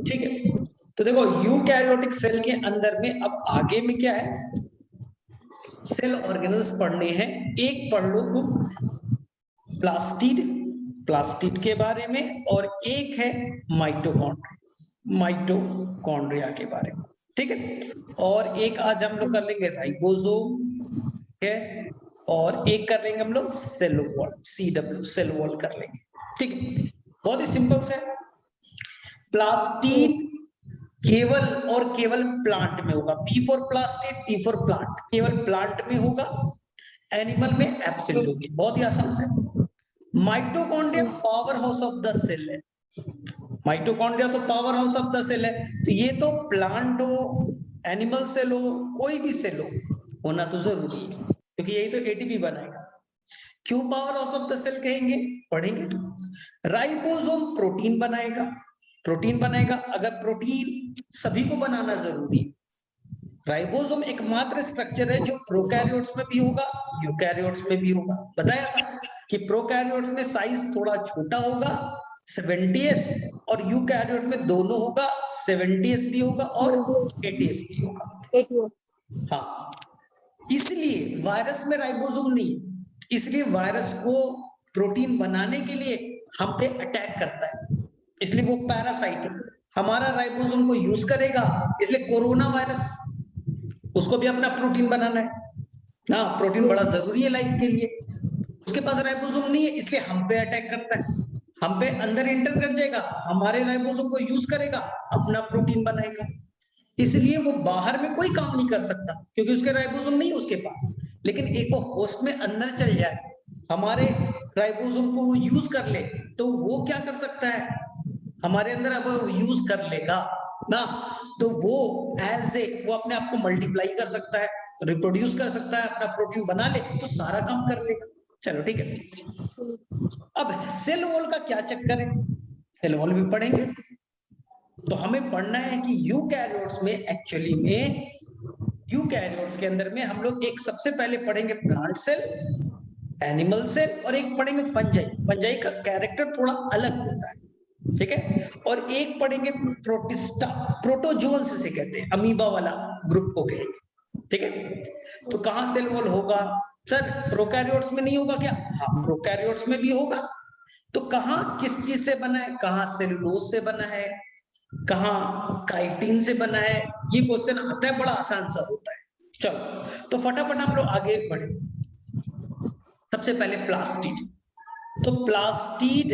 ठीक है, तो देखो यूकैरियोटिक सेल के अंदर में अब आगे में क्या है, सेल ऑर्गेनल्स पढ़ने हैं। एक पढ़ लो तुम प्लास्टिड, प्लास्टिड के बारे में, और एक है माइटोकॉन्ड्रिया, माइटोकॉन्ड्रिया के बारे में, ठीक है। और एक आज हम लोग कर लेंगे राइबोसोम, ठीक है, और एक कर लेंगे हम लोग cell wall, CW cell wall कर लेंगे, ठीक है। बहुत ही सिंपल से प्लास्टिड केवल और केवल प्लांट में होगा, P for plastid, P for plant, केवल प्लांट में होगा, एनिमल में एब्सोल्यूटली, बहुत ही आसान से। Mitochondria power house of the cell है, माइटोकॉन्ड्रिया तो power house of the cell है, तो ये तो प्लांट हो, एनिमल सेल हो, कोई भी सेल हो, होना तो जरूरी है, क्योंकि यही तो एटीपी बनाएगा। क्यों power house of the cell कहेंगे, पढ़ेंगे। राइबोसोम प्रोटीन बनाएगा, प्रोटीन बनाएगा, अगर प्रोटीन सभी को बनाना जरूरी है। राइबोसोम एकमात्र स्ट्रक्चर है जो प्रोकैरियोट्स में भी होगा, यूकैरियोट्स में भी होगा। बताया था कि प्रोकैरियोट्स में साइज थोड़ा छोटा होगा 70s, और यूकैरियोट में दोनों होगा, 70s भी होगा और 80s भी होगा। हाँ, इसलिए वायरस में राइबोसोम नहीं, इसलिए वायरस को प्रोटीन बनाने के लिए हम पे अटैक करता है, इसलिए वो पैरासाइट है, हमारा राइबोसोम को यूज करेगा, इसलिए कोरोना वायरस, उसको भी अपना प्रोटीन बनाना है ना, प्रोटीन बड़ा जरूरी है लाइफ के लिए, उसके पास राइबोसोम नहीं है, इसलिए हम पे अटैक करता है, हम पे अंदर एंटर कर जाएगा, हमारे राइबोसोम को यूज करेगा, अपना प्रोटीन बनाएगा, इसलिए वो बाहर में कोई काम नहीं कर सकता, क्योंकि उसके राइबोसोम नहीं है उसके पास। लेकिन एक वो होस्ट में अंदर चल जाए, हमारे राइबोसोम को वो यूज कर ले, तो वो क्या कर सकता है, हमारे अंदर अब यूज कर लेगा ना, तो वो एज ए वो अपने आप को मल्टीप्लाई कर सकता है, रिप्रोड्यूस कर सकता है, अपना प्रोटीन बना ले, तो सारा काम कर लेगा। चलो ठीक है, अब सेल वॉल का क्या चक्कर है, सेल वॉल भी पढ़ेंगे। तो हमें पढ़ना है कि यूकैरियोट्स में एक्चुअली में, यूकैरियोट्स के अंदर में हम लोग एक सबसे पहले पढ़ेंगे प्लांट सेल, एनिमल सेल, और एक पढ़ेंगे फंजाई। फंजाई का कैरेक्टर थोड़ा अलग होता है, ठीक है, और एक पढ़ेंगे प्रोटिस्टा, प्रोटोजोन्स से कहते हैं, अमीबा वाला ग्रुप को कहेंगे, ठीक है। तो कहां सेल वॉल होगा, सर प्रोकैरियोट्स में नहीं होगा क्या, हाँ प्रोकैरियोट्स में भी होगा, तो कहां किस चीज से बना है, कहां सेलुलोज से बना है, कहां काइटिन से बना है, ये क्वेश्चन आता है, बड़ा आसान सा होता है। चलो तो फटाफट हम लोग आगे बढ़े। सबसे पहले प्लास्टिड, तो प्लास्टिड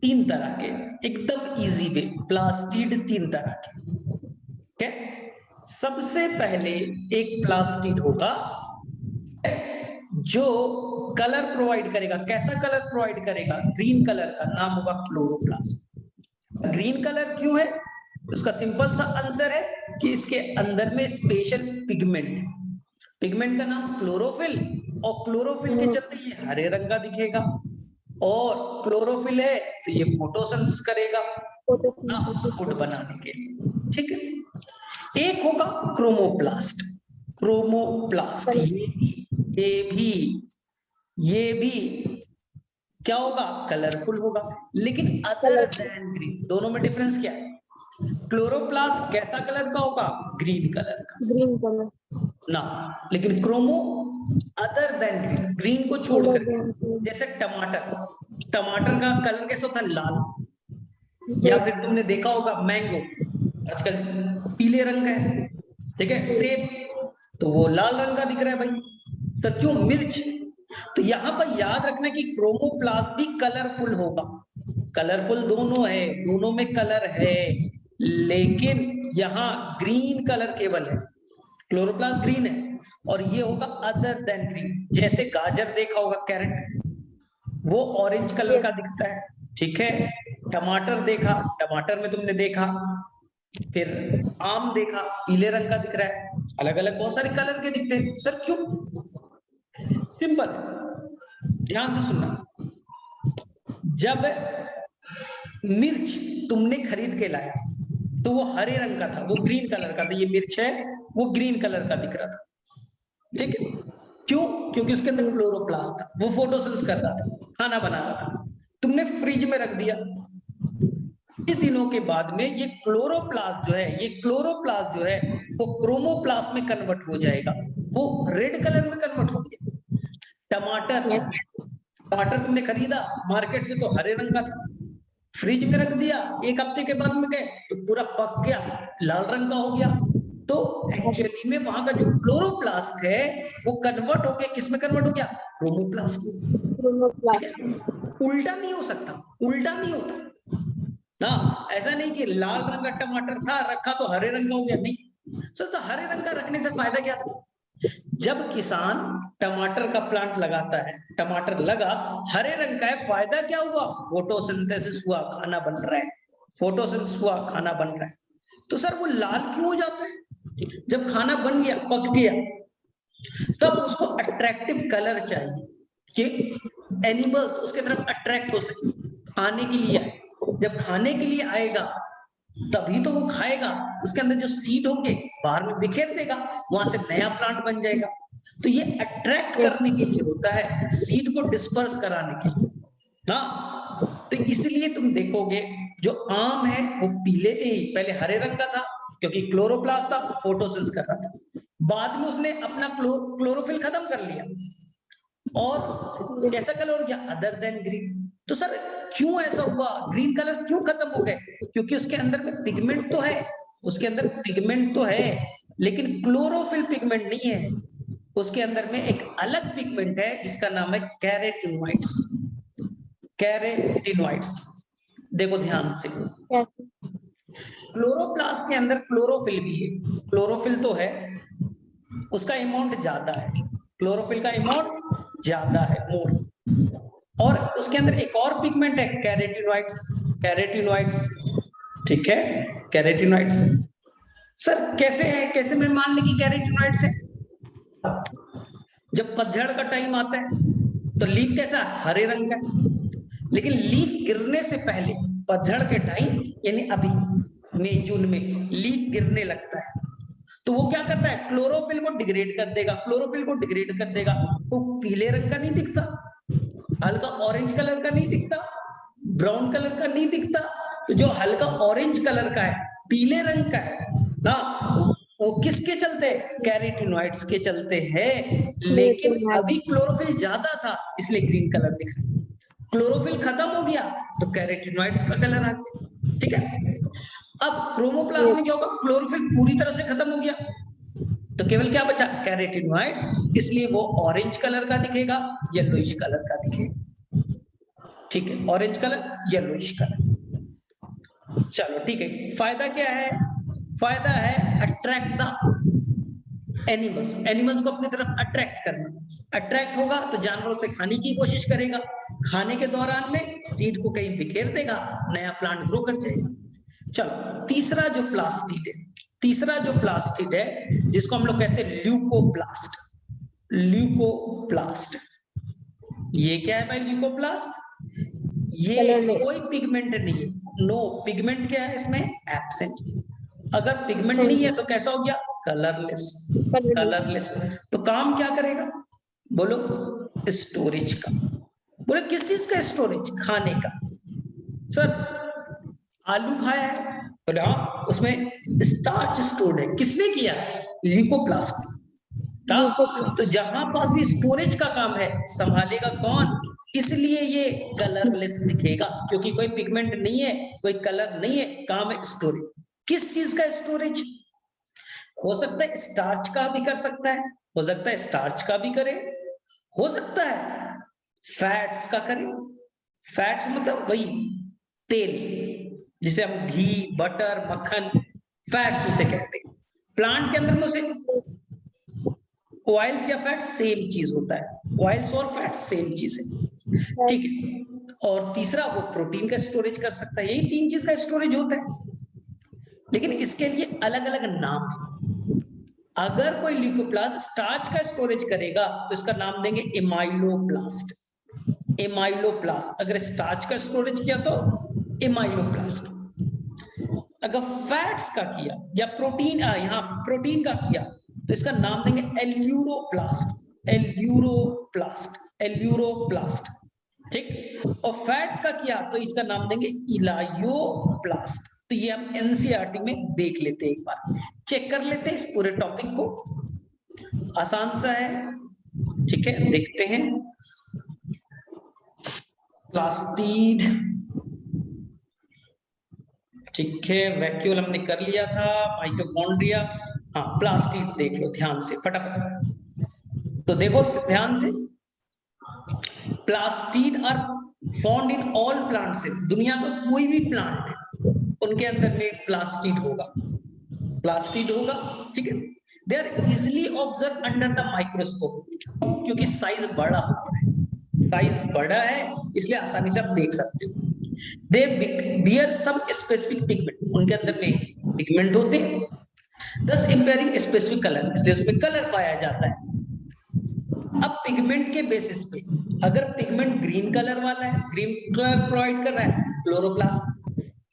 तीन तरह के, एकदम इजी वे, प्लास्टिड तीन तरह के, ठीक है। सबसे पहले एक प्लास्टिड होगा जो कलर प्रोवाइड करेगा, कैसा कलर प्रोवाइड करेगा, ग्रीन कलर का, नाम होगा क्लोरोप्लास्ट। ग्रीन कलर क्यों है, उसका सिंपल सा आंसर है कि इसके अंदर में स्पेशल पिगमेंट, पिगमेंट का नाम क्लोरोफिल, और क्लोरोफिल के चलते ये हरे रंग का दिखेगा, और क्लोरोफिल है तो ये फोटोसिंथेसिस करेगा ना, फूड बनाने के लिए, ठीक है। एक होगा क्रोमोप्लास्ट, क्रोमोप्लास्ट ये भी क्या होगा, कलरफुल होगा, लेकिन अदर देन ग्रीन, दोनों में डिफरेंस क्या है, क्लोरोप्लास्ट कैसा कलर का होगा, ग्रीन कलर का, ग्रीन कलर ना, लेकिन chromo other than green, green को छोड़ करके, जैसे टमाटर, टमाटर का कलर कैसा होता है, लाल, या फिर तुमने देखा होगा मैंगो आजकल पीले रंग का है, ठीक है, सेब तो वो लाल रंग का दिख रहा है भाई, तो क्यों, मिर्च, तो यहां पर याद रखना कि क्रोमोप्लास्ट भी कलरफुल होगा, कलरफुल दोनों है, दोनों में कलर है, लेकिन यहां ग्रीन कलर केवल है, क्लोरोप्लास्ट ग्रीन है, और ये होगा अदर देन ग्रीन, जैसे गाजर देखा होगा, कैरेट, वो ऑरेंज कलर का दिखता है, ठीक है, टमाटर देखा, टमाटर में तुमने देखा, फिर आम देखा, पीले रंग का दिख रहा है, अलग अलग बहुत सारे कलर के दिखते हैं, सर क्यों, सिंपल, ध्यान से सुनना, जब मिर्च तुमने खरीद के लाया तो वो हरे रंग का था, वो ग्रीन कलर का था, ये मिर्च है वो ग्रीन कलर का दिख रहा था, ठीक है, क्यों, क्योंकि उसके अंदर क्लोरोप्लास्ट था, वो फोटोसिंथेसिस कर रहा था, खाना बना रहा था, तुमने फ्रिज में रख दिया, कुछ दिनों के बाद में ये क्लोरोप्लास्ट जो है, ये क्लोरोप्लास्ट जो है वो क्रोमोप्लास्ट में कन्वर्ट हो जाएगा, वो रेड कलर में कन्वर्ट हो गया। टमाटर तुमने खरीदा मार्केट से तो हरे रंग का था, फ्रिज में रख दिया, एक हफ्ते के बाद में गए तो पूरा पक गया, लाल रंग का हो गया। तो एक्चुअली में वहां का जो क्लोरोप्लास्ट है वो कन्वर्ट हो गया, किस में कन्वर्ट हो गया? क्रोमोप्लास्ट में। उल्टा नहीं हो सकता, उल्टा नहीं होता ना। ऐसा नहीं कि लाल रंग का टमाटर था रखा तो हरे रंग का हो गया, नहीं सर। तो हरे रंग का रखने से फायदा क्या था? जब किसान टमाटर का प्लांट लगाता है, टमाटर लगा हरे रंग का है, फायदा क्या हुआ? फोटोसिंथेसिस हुआ, खाना बन रहा है, फोटोसिंथेसिस हुआ, खाना बन रहा है। तो सर वो लाल क्यों हो जाता है? जब खाना बन गया, पक गया, तब उसको अट्रैक्टिव कलर चाहिए कि एनिमल्स उसके तरफ अट्रैक्ट हो सके, खाने के लिए आए। जब खाने के लिए आएगा तभी तो वो खाएगा, उसके अंदर जो सीड होंगे बाहर में बिखेर देगा, वहां से नया प्लांट बन जाएगा। तो ये अट्रैक्ट करने के लिए होता है, सीड को डिस्पर्स कराने के लिए ना। तो इसलिए तुम देखोगे जो आम है वो पीले पहले हरे रंग का था क्योंकि क्लोरोप्लास्ट था, फोटोसिंथेसिस कर रहा था। बाद में उसने अपना क्लोरोफिल खत्म कर लिया और कैसा कलर हो गया? Other than green. तो सर क्यों ऐसा हुआ? ग्रीन कलर क्यों खत्म हो गए? क्योंकि उसके अंदर में पिगमेंट तो है, उसके अंदर पिगमेंट तो है, लेकिन क्लोरोफिल पिगमेंट नहीं है। उसके अंदर में एक अलग पिगमेंट है जिसका नाम है कैरोटीनॉइड्स। कैरोटीनॉइड्स देखो ध्यान से, क्लोरोप्लास्ट के अंदर क्लोरोफिल भी है, क्लोरोफिल तो है, उसका अमाउंट ज्यादा है, क्लोरोफिल का अमाउंट ज्यादा है, मोर। और उसके अंदर एक और पिगमेंट है कैरोटीनॉइड्स, कैरोटीनॉइड्स, ठीक है, कैरोटीनॉइड्स। सर कैसे है, कैसे मैं मान ली कि कैरोटीनॉइड्स है? जब पतझड़ का टाइम आता है तो लीफ कैसा? हरे रंग का है, लेकिन लीफ गिरने से पहले पतझड़ के टाइम यानी अभी मई जून में लीफ गिरने लगता है, तो वो क्या करता है? क्लोरोफिल को डिग्रेड कर देगा, क्लोरोफिल को डिग्रेड कर देगा, तो पीले रंग का नहीं दिखता, हल्का ऑरेंज कलर का नहीं दिखता, ब्राउन कलर का नहीं दिखता। तो जो हल्का ऑरेंज कलर का है, पीले रंग का है ना, वो किसके चलते? कैरोटीनॉइड्स के चलते हैं। लेकिन अभी क्लोरोफिल ज्यादा था इसलिए ग्रीन कलर दिख रहा है, क्लोरोफिल खत्म हो गया तो कैरोटीनॉइड्स का कलर आ गया, ठीक है। अब क्रोमोप्लास्ट में क्या होगा? क्लोरोफिल पूरी तरह से खत्म हो गया तो केवल क्या बचा? कैरोटीनॉइड्स, इसलिए वो ऑरेंज कलर का दिखेगा, येलोइश कलर का दिखेगा, ठीक है, ऑरेंज कलर, येलोइश कलर। चलो ठीक है, फायदा क्या है? फायदा है अट्रैक्ट द एनिमल्स, एनिमल्स को अपनी तरफ अट्रैक्ट करना। अट्रैक्ट होगा तो जानवरों से खाने की कोशिश करेगा, खाने के दौरान में सीड को कहीं बिखेर देगा, नया प्लांट ग्रो कर जाएगा। चलो तीसरा जो प्लास्टिड है, तीसरा जो प्लास्टिड है जिसको हम लोग कहते हैं ल्यूकोप्लास्ट, ल्यूकोप्लास्ट। ये क्या है भाई? ल्यूकोप्लास्ट ये कोई पिगमेंट नहीं है, नो पिगमेंट। क्या है इसमें? एब्सेंट। अगर पिगमेंट नहीं है तो कैसा हो गया? Colourless, colourless. तो काम क्या करेगा? बोलो, स्टोरेज का। बोले किस चीज का स्टोरेज? खाने का। सर आलू खाया है, बोले हाँ, उसमें स्टार्च स्टोर्ड है, किसने किया? ल्यूकोप्लास्ट। तो जहां पास भी स्टोरेज का काम है संभालेगा कौन? इसलिए ये कलरलेस दिखेगा, क्योंकि कोई पिगमेंट नहीं है, कोई कलर नहीं है, काम है स्टोरेज। किस चीज का स्टोरेज? हो सकता है स्टार्च का भी कर सकता है, हो सकता है स्टार्च का भी करे, हो सकता है फैट्स का करे। फैट्स मतलब वही तेल, जिसे हम घी, बटर, मक्खन, फैट्स उसे कहते हैं। प्लांट के अंदर में उसे ऑयल्स या फैट सेम चीज होता है, ऑयल्स और फैट सेम चीज है, ठीक है। और तीसरा वो प्रोटीन का स्टोरेज कर सकता है। यही तीन चीज का स्टोरेज होता है, लेकिन इसके लिए अलग अलग नाम है। अगर कोई ल्यूकोप्लास्ट स्टार्च का स्टोरेज करेगा तो इसका नाम देंगे एमाइलोप्लास्ट, एमाइलोप्लास्ट। अगर स्टार्च का स्टोरेज किया तो एमाइलोप्लास्ट। अगर फैट्स का किया या प्रोटीन, यहाँ प्रोटीन का किया तो इसका नाम देंगे एल्यूरोप्लास्ट, एल्यूरोप्लास्ट, एल्यूरोप्लास्ट, ठीक। और फैट्स का किया तो इसका नाम देंगे इलायोब्लास्ट। तो ये हम एनसीईआरटी में देख लेते हैं, एक बार चेक कर लेते हैं इस पूरे टॉपिक को, आसान सा है, ठीक है। देखते हैं, प्लास्टिड, ठीक है, वैक्यूल हमने कर लिया था, माइटोकॉन्ड्रिया, हाँ प्लास्टिड देख लो ध्यान से फटाफट। तो देखो ध्यान से, plastid are found in all plant से, दुनिया का कोई भी प्लांट है उनके अंदर में प्लास्टिड होगा, प्लास्टिड होगा, ठीक है। They are easily observe under the microscope, क्योंकि साइज बड़ा होता है, साइज बड़ा है इसलिए आसानी से आप देख सकते हो। They bear some specific pigment, उनके अंदर में पिगमेंट होते हैं, दस इंपेयरिंग स्पेसिफिक कलर, इसलिए उसमें कलर पाया जाता है। अब पिगमेंट के बेसिस पे, अगर पिगमेंट ग्रीन कलर वाला है, ग्रीन कलर प्रोवाइड कर रहा है क्लोरोप्लास्ट,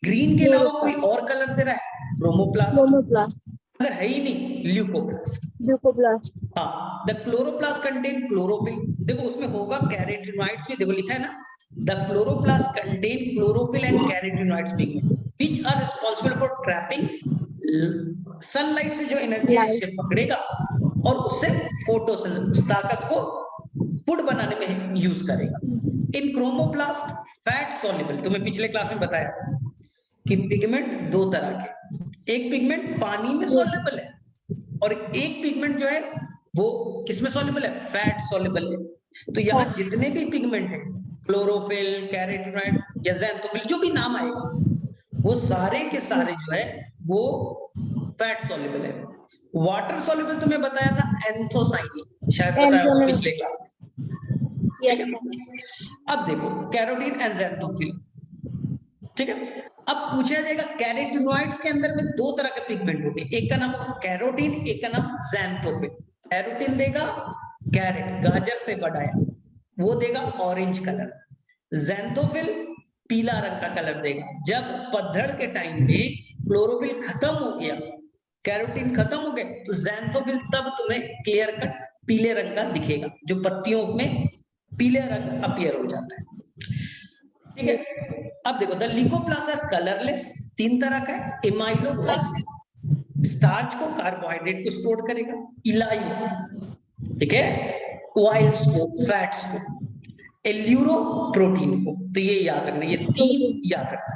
ग्रीन के अलावा कोई और कलर दे रहा है क्रोमोप्लास्ट, अगर है ही नहीं ल्यूकोप्लास्ट। हाँ, द क्लोरोप्लास्ट कंटेन क्लोरोफिल, देखो उसमें होगा कैरोटीनॉइड्स भी, देखो लिखा है ना, the chloroplast contain chlorophyll and carotenoids pigment which are responsible for trapping sunlight से जो एनर्जी है उसे पकड़ेगा और उससे फोटोसिंथेसिस ताकत को फूड बनाने में यूज करेगा। इन क्रोमोप्लास्ट फैट सॉल्युबल, तुम्हें पिछले क्लास में बताया था कि पिगमेंट दो तरह के, एक पिगमेंट पानी में सॉल्युबल है और एक पिगमेंट जो है वो किसमें सॉल्युबल है, फैट सॉल्युबल है। तो यहाँ जितने भी पिगमेंट है, क्लोरोफिल, कैरोटीनॉइड या ज़ैंथोफिल, जो भी नाम आएगा, वो सारे के सारे जो है वो फैट सॉल्युबल है। वाटर सॉल्युबल तुम्हें बताया था एंथोसाइनिन, शायद बताया होगा पिछले क्लास में, ठीक है। अब देखो कैरोटीन एंड ज़ैंथोफिल, ठीक है। अब पूछा जाएगा कैरोटीनॉइड्स के अंदर में दो तरह के पिगमेंट होंगे, एक का नाम होगा कैरोटीन, एक का नाम ज़ैंथोफिल। कैरोटीन देगा कैरेट, गाजर से बढ़ाया, वो देगा ऑरेंज कलर, ज़ैंथोफिल पीला रंग का कलर देगा। जब पतझड़ के टाइम में क्लोरोफिल खत्म हो गया, कैरोटीन खत्म हो गए, तो ज़ैंथोफिल तब तुम्हें क्लियर कट पीले रंग का दिखेगा, जो पत्तियों में पीले रंग अपीयर हो जाता है, ठीक है। अब देखो द ल्यूकोप्लास्ट आर कलरलेस, तीन तरह का है, एमाइलोप्लास्ट स्टार्च को, कार्बोहाइड्रेट को स्टोर करेगा, इलायो, ठीक है, ऑयल्स को, फैट्स को, एल्यूरो प्रोटीन को। तो ये याद रखना, ये तीन याद रखना।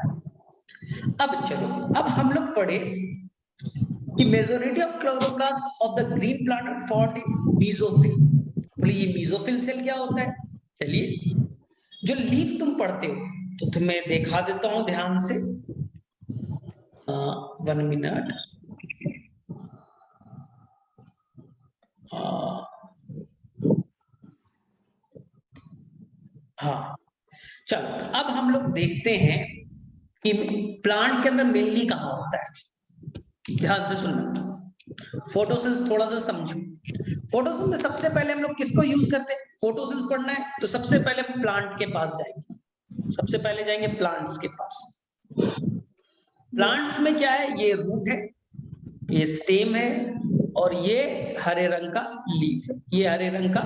अब चलो, अब हम लोग पढ़े कि majority of chloroplast of the green plant are found in mesophyll. बोले ये मेसोफिल सेल क्या होता है, चलिए जो लीफ तुम पढ़ते हो तो तुम्हें दिखा देता हूं ध्यान से, 1 मिनट, हाँ चलो। तो अब हम लोग देखते हैं कि प्लांट के अंदर मेनली कहाँ होता है, ध्यान से सुनना, फोटोसिंथेसिस थोड़ा सा समझो। फोटोसिंथेसिस में सबसे पहले हम लोग किसको यूज करते हैं, फोटोसिंथेसिस पढ़ना है तो सबसे पहले प्लांट के पास जाएंगे, सबसे पहले जाएंगे प्लांट्स के पास। प्लांट्स में क्या है, ये रूट है, ये स्टेम है और ये हरे रंग का लीफ है, ये हरे रंग का।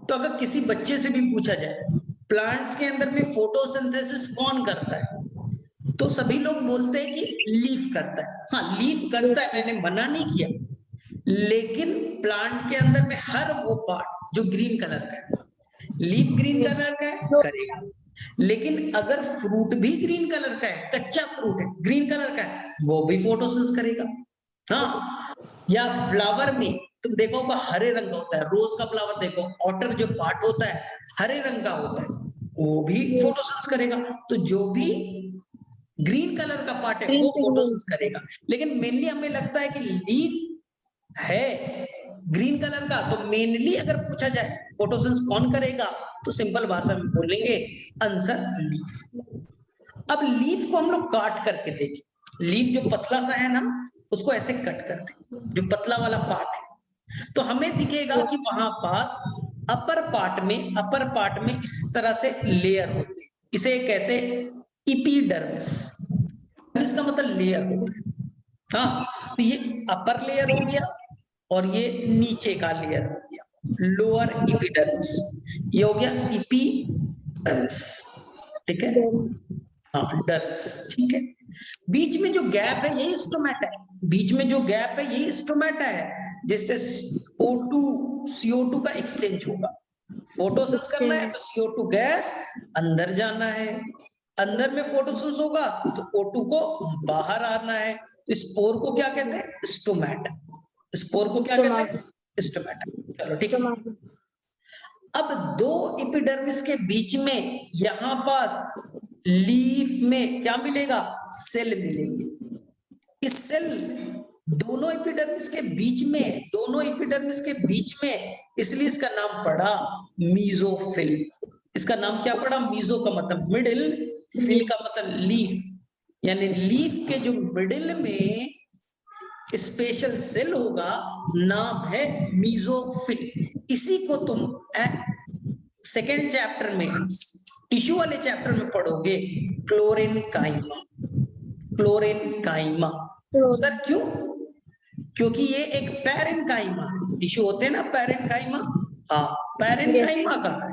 तो अगर किसी बच्चे से भी पूछा जाए प्लांट्स के अंदर में फोटोसिंथेसिस कौन करता है, तो सभी लोग बोलते हैं कि लीफ करता है। हाँ लीफ करता है, मैंने मना नहीं किया, लेकिन प्लांट के अंदर में हर वो पार्ट जो ग्रीन कलर का है, लीफ ग्रीन कलर का है करेगा, लेकिन अगर फ्रूट भी ग्रीन कलर का है, कच्चा फ्रूट है ग्रीन कलर का है, वो भी फोटोसिंथेसिस करेगा। हाँ, या फ्लावर में तुम देखो होगा हरे रंग का होता है, रोज का फ्लावर देखो, ऑटर जो पार्ट होता है हरे रंग का होता है, वो भी फोटोसिंथेसिस करेगा। तो जो भी ग्रीन कलर का पार्ट है वो फोटोसिंथेसिस करेगा। लेकिन मेनली हमें लगता है कि लीफ है ग्रीन कलर का, तो मेनली अगर पूछा जाए फोटोसिंथेसिस कौन करेगा, तो सिंपल भाषा में बोलेंगे आंसर लीफ। अब लीफ को हम लोग काट करके देखें, लीफ जो पतला सा है ना, उसको ऐसे कट करते हैं, जो पतला वाला पार्ट है, तो हमें दिखेगा कि वहां पास अपर पार्ट में इस तरह से लेयर होते हैं, इसे कहते हैं इपीडर्मिस। इसका मतलब लेयर होता है। हाँ, तो ये अपर लेयर हो गया और ये नीचे का लेयर हो गया। लोअर एपिडर्मिस, ये हो गया एपिडर्मिस, ठीक है, हाँ डर्मिस, ठीक है। बीच में जो गैप है यही स्टोमेटा है, बीच में जो गैप है यही स्टोमेटा है, जिससे O2 CO2 का एक्सचेंज होगा। फोटोसिंथेसिस करना है तो CO2 गैस अंदर जाना है, अंदर में फोटोसिंथेसिस होगा तो O2 को बाहर आना है, तो स्पोर को क्या कहते हैं, स्टोमेटा, स्पोर को क्या कहते हैं, स्टोमेटा। चलो ठीक है। अब दो एपिडर्मिस के बीच में यहां पास लीफ में क्या मिलेगा, सेल मिलेंगे। इस सेल दोनों एपिडर्मिस के बीच में, दोनों एपिडर्मिस के बीच में, इसलिए इसका नाम पड़ा मीजोफिल। इसका नाम क्या पड़ा, मीजो का मतलब मिडिल, फिल का मतलब लीफ, यानी लीफ के जो मिडिल में स्पेशल सेल होगा, नाम है मीजोफिल। इसी को तुम सेकेंड चैप्टर में, टिश्यू वाले चैप्टर में पढ़ोगे, क्लोरेनकाइमा, क्लोरेनकाइमा। सर क्यों, क्योंकि ये एक पैरेन्काइमा है, टिश्यू होते हैं ना पैरेन्काइमा, हाँ पैरेन्काइमा का है,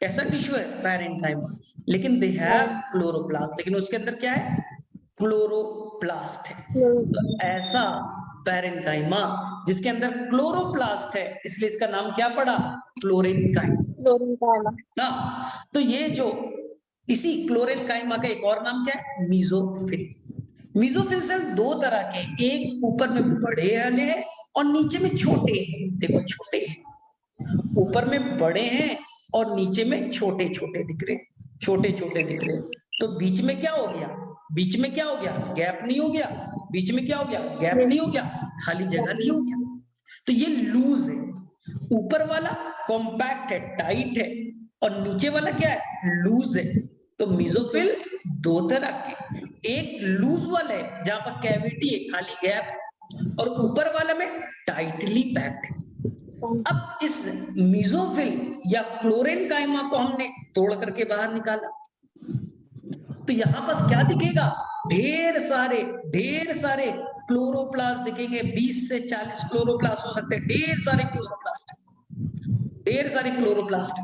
कैसा टिश्यू है, पैरेन्काइमा, लेकिन दे हैव क्लोरोप्लास्ट, लेकिन उसके अंदर क्या है, क्लोरोप्लास्ट है। तो ऐसा पैरेन्काइमा जिसके अंदर क्लोरोप्लास्ट है, इसलिए इसका नाम क्या पड़ा, क्लोरेनकाइमा। ना तो ये जो इसी क्लोरेनकाइमा का एक और नाम क्या है, मीजोफिल। मीजोफिल सेल दो तरह के, एक ऊपर में बड़े वाले हैं और नीचे में छोटे हैं, देखो छोटे हैं, ऊपर में बड़े हैं और नीचे में छोटे छोटे दिख रहे हैं, छोटे छोटे दिख रहे हैं। तो बीच में क्या हो गया, बीच में क्या हो गया, गैप नहीं हो गया, बीच में क्या हो गया, गैप नहीं हो गया, खाली जगह नहीं हो गया, तो ये लूज है। ऊपर वाला कॉम्पैक्ट है, टाइट है, और नीचे वाला क्या है, लूज है। तो मीजोफिल दो तरह के, एक लूज वाला है जहां पर कैविटी है, खाली गैप है, और ऊपर वाला में टाइटली पैक्ड है। अब इस मीजोफिल या क्लोरेनकाइमा को हमने तोड़ करके बाहर निकाला, तो यहां पास क्या दिखेगा, ढेर सारे क्लोरोप्लास्ट दिखेंगे, 20 से 40 क्लोरोप्लास्ट हो सकते हैं, ढेर सारे क्लोरोप्लास्ट, ढेर सारे क्लोरोप्लास्ट।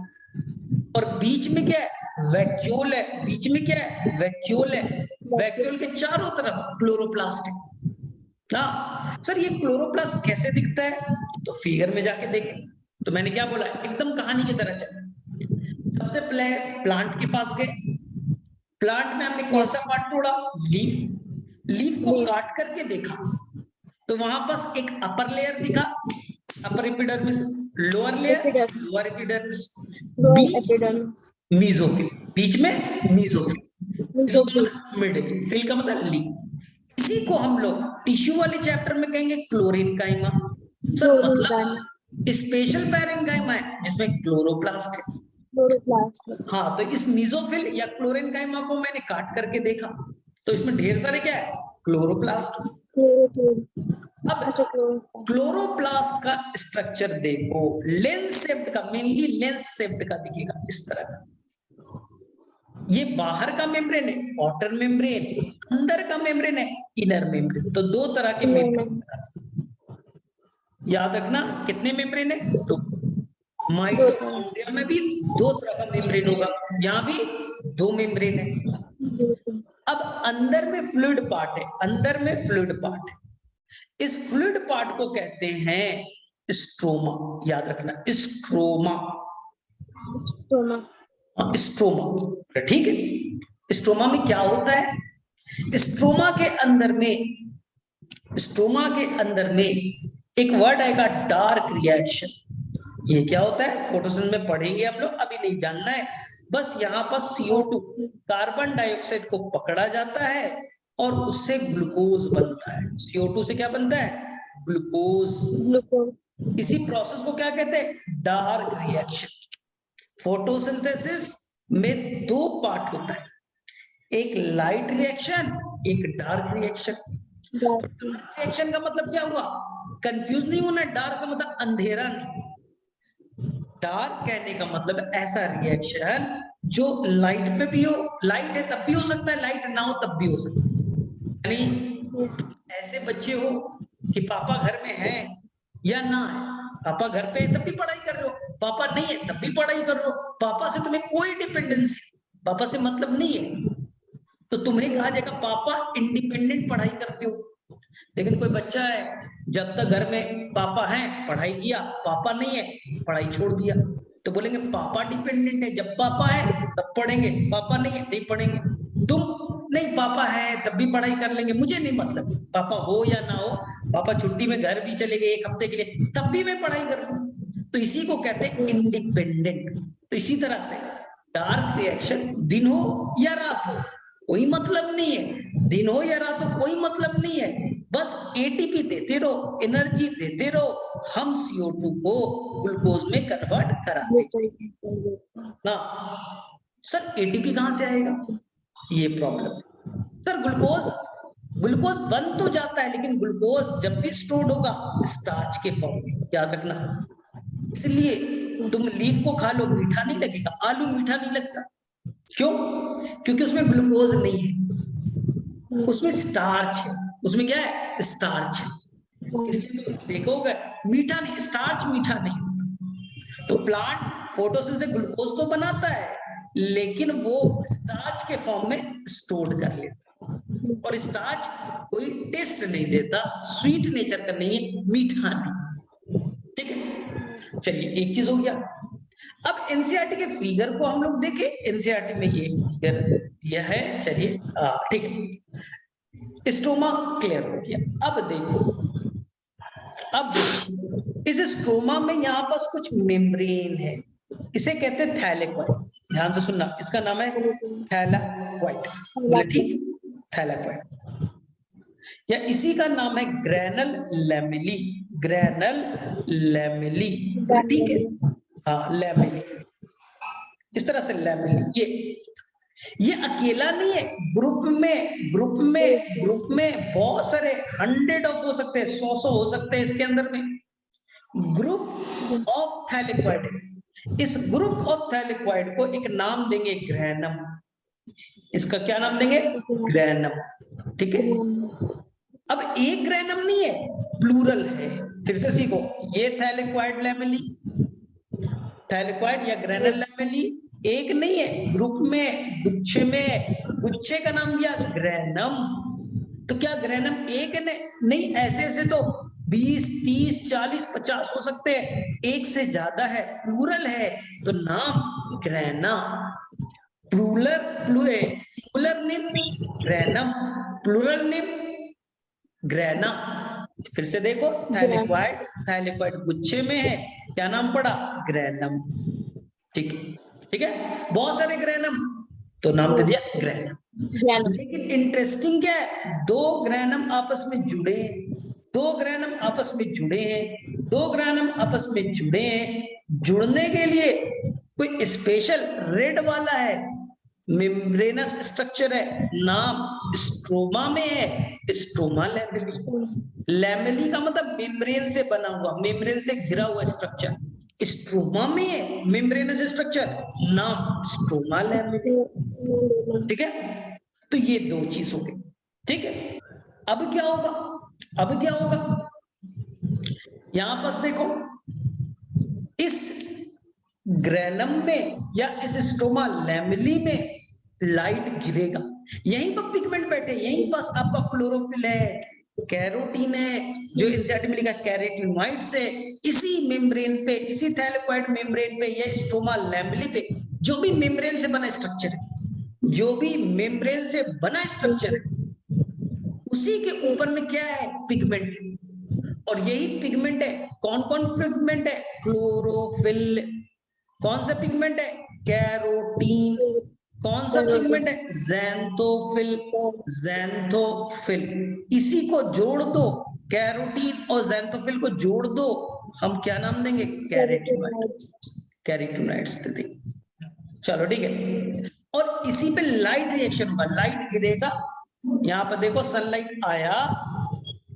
और बीच में क्या है, वैक्यूल है, बीच में क्या है, वैक्यूल है, वैक्यूल के चारों तरफ क्लोरोप्लास्ट है ना। सर ये क्लोरोप्लास्ट कैसे दिखता है, तो फिगर में जाके देखें, तो मैंने क्या बोला, एकदम कहानी की तरह चले। सबसे पहले प्लांट के पास गए, प्लांट में हमने कौन सा पार्ट तोड़ा, लीफ, लीफ को काट करके देखा, तो वहां पास एक अपर लेयर दिखा, upper epidermis, lower layer, lower epidermis, mesophyll, बीच में मीजोफिल, मीजोफिल मिडिल, फिल का मतलब लीफ। इसी को हम लोग टिश्यू वाले चैप्टर में कहेंगे क्लोरेनकाइमा। सर मतलब स्पेशल पैरेन्काइमा है जिसमें क्लोरोप्लास्ट है, हाँ। तो इस मीजोफिल या क्लोरेनकाइमा को मैंने काट करके देखा, तो इसमें ढेर सारे क्या है, क्लोरोप्लास्ट। अब क्लोरोप्लास्ट का स्ट्रक्चर देखो, लेंस शेप्ड का, मेनली लेंस शेप्ड का दिखेगा इस तरह का। ये बाहर का मेम्ब्रेन है, आउटर मेम्ब्रेन, अंदर का मेम्ब्रेन है, इनर मेम्ब्रेन। तो दो तरह के मेम्ब्रेन याद रखना, कितने मेम्ब्रेन है, तो माइटोकॉन्ड्रिया में भी दो तरह का मेम्ब्रेन होगा, यहाँ भी दो मेम्ब्रेन है। अब अंदर में फ्लूइड पार्ट है, अंदर में फ्लूइड पार्ट है, इस फ्लूइड पार्ट को कहते हैं स्ट्रोमा, याद रखना स्ट्रोमा, स्ट्रोमा, ठीक है। स्ट्रोमा में क्या होता है, स्ट्रोमा के अंदर में, स्ट्रोमा के अंदर में एक वर्ड आएगा डार्क रिएक्शन। ये क्या होता है, फोटोसिंथेसिस में पढ़ेंगे हम लोग, अभी नहीं जानना है, बस यहाँ पर CO2 कार्बन डाइऑक्साइड को पकड़ा जाता है और उससे ग्लूकोज बनता है। CO2 से क्या बनता है, ग्लूकोज। इसी प्रोसेस को क्या कहते हैं, डार्क रिएक्शन। फोटोसिंथेसिस में दो पार्ट होता है, एक लाइट रिएक्शन, एक डार्क रिएक्शन। डार्क रिएक्शन का मतलब क्या हुआ, कंफ्यूज नहीं होना, डार्क का मतलब अंधेरा नहीं, डार्क कहने का मतलब ऐसा रिएक्शन जो लाइट पे भी हो, लाइट है तब भी हो सकता है, लाइट ना हो तब भी हो सकता है। यानी ऐसे बच्चे हो कि पापा घर में हैं या ना है। पापा घर पे है तब भी पढ़ाई कर रहे हो, पापा नहीं है तब भी पढ़ाई कर रहे हो, पापा से तुम्हें कोई डिपेंडेंसी, पापा से मतलब नहीं है, तो तुम्हें कहा जाएगा पापा इंडिपेंडेंट पढ़ाई करते हो। लेकिन कोई बच्चा है जब तक घर में पापा हैं पढ़ाई किया, पापा नहीं है पढ़ाई छोड़ दिया, तो बोलेंगे पापा डिपेंडेंट है, जब पापा है तब पढ़ेंगे, पापा नहीं है नहीं पढ़ेंगे। तुम नहीं, पापा है तब भी पढ़ाई कर लेंगे, मुझे नहीं मतलब, पापा हो या ना हो, पापा छुट्टी में घर भी चले गए एक हफ्ते के लिए तब भी मैं पढ़ाई कर लूं, तो इसी को कहते हैं इंडिपेंडेंट। तो इसी तरह से डार्क रिएक्शन दिन हो या रात हो कोई मतलब नहीं है, दिन हो या रात हो कोई मतलब नहीं है, बस एटीपी देते रहो, एनर्जी देते रहो, हम CO2 को ग्लूकोज में कन्वर्ट कराते ना। सर एटीपी कहां से आएगा, ये प्रॉब्लम। सर ग्लूकोज ग्लूकोज बन तो जाता है, लेकिन ग्लूकोज जब भी स्टोर्ड होगा स्टार्च के फॉर्म में, याद रखना। इसलिए तुम लीफ को खा लो मीठा नहीं लगेगा, आलू मीठा नहीं लगता, क्यों? क्योंकि उसमें ग्लूकोज नहीं है, उसमें स्टार्च है। उसमें क्या है? स्टार्च है। इसलिए तुम देखोगे मीठा नहीं, स्टार्च मीठा नहीं होता। तो प्लांट फोटोसिंथेसिस से ग्लूकोज तो बनाता है, लेकिन वो स्टार्च के फॉर्म में स्टोर्ड कर लेता है, और स्टार्च कोई टेस्ट नहीं देता, स्वीट नेचर का नहीं है, मीठा नहीं। ठीक है, चलिए एक चीज हो गया। अब एनसीईआरटी के फिगर को हम लोग देखें, एनसीईआरटी में ये फिगर दिया है, चलिए ठीक है, स्टोमा क्लियर हो गया। अब देखो इस स्ट्रोमा में यहाँ पास कुछ मेम्ब्रेन है, इसे कहते हैं थैलेकोइड। ध्यान से सुनना, इसका नाम है थैलेकोइड, बोले ठीक, थैलेकोइड, या इसी का नाम है ग्रैनल लैमेली, ग्रैनल लैमेली, ठीक है, हाँ लैमेली, इस तरह से लैमेली। ये अकेला नहीं है, ग्रुप में बहुत सारे 100 ऑफ हो सकते हैं, 100 हो सकते हैं इसके अंदर में, ग्रुप ऑफ थैलेकोइड। इस ग्रुप ऑफ थैलेकोइड को एक नाम देंगे ग्रैनम, इसका क्या नाम देंगे? ग्रैनम, ठीक है। अब एक ग्रैनम नहीं है, प्लूरल है, फिर से सीखो, ये थैलेकोइड लैमेली, थैलेकोइड या ग्रैनल लैमेली एक नहीं है, ग्रुप में, गुच्छे में, गुच्छे का नाम दिया ग्रैनम। तो क्या ग्रैनम एक है? नहीं, ऐसे ऐसे तो 20, 30, 40, 50 हो सकते हैं, एक से ज्यादा है, प्लूरल है, तो नाम grana. Singular name granum, plural name grana. फिर से देखो, थैलेकोइड, थैलेकोइड गुच्छे में है, क्या नाम पड़ा? ग्रैनम, ठीक है, ठीक है, बहुत सारे ग्रैनम, तो नाम दे दिया ग्रैनम। लेकिन इंटरेस्टिंग क्या है, दो ग्रैनम आपस में जुड़े हैं, दो ग्रैनम आपस में जुड़े हैं, दो ग्रैनम आपस में जुड़े हैं, जुड़ने के लिए कोई स्पेशल रेड वाला है, मेम्ब्रेनस स्ट्रक्चर है, नाम स्ट्रोमा में है, स्ट्रोमा लैमेली। लैमेली का मतलब मेम्ब्रेन से बना हुआ, मेम्ब्रेन से घिरा हुआ स्ट्रक्चर, स्ट्रोमा में है मेम्ब्रेनस स्ट्रक्चर, नाम स्ट्रोमा लैमेली, ठीक है। तो ये दो चीज हो गई, ठीक है। अब क्या होगा, अब क्या होगा, यहां पास देखो, इस ग्रैनम में या इस स्ट्रोमा लैमेली में लाइट गिरेगा, यहीं पर पिगमेंट बैठे, यहीं पास आपका क्लोरोफिल है, कैरोटीन है, जो एनसीईआरटी में लिखा है कैरोटीनॉइड्स है, इसी मेम्ब्रेन पे, इसी थैलेकोइड मेम्ब्रेन पे या स्ट्रोमा लैमेली पे, जो भी मेम्ब्रेन से बना स्ट्रक्चर है, जो भी मेम्ब्रेन से बना स्ट्रक्चर है, उसी के ऊपर में क्या है? पिगमेंट। और यही पिगमेंट है, कौन कौन पिगमेंट है? क्लोरोफिल। कौन सा पिगमेंट है? कैरोटीन। कौन सा पिगमेंट है? Xanthophyll, xanthophyll. इसी को जोड़ दो, कैरोटीन और ज़ैंथोफिल को जोड़ दो, हम क्या नाम देंगे? कैरोटीनॉइड, कैरोटीनॉइड्स दे देंगे। चलो ठीक है, और इसी पे लाइट रिएक्शन होगा, लाइट गिरेगा, यहां पर देखो सनलाइट आया,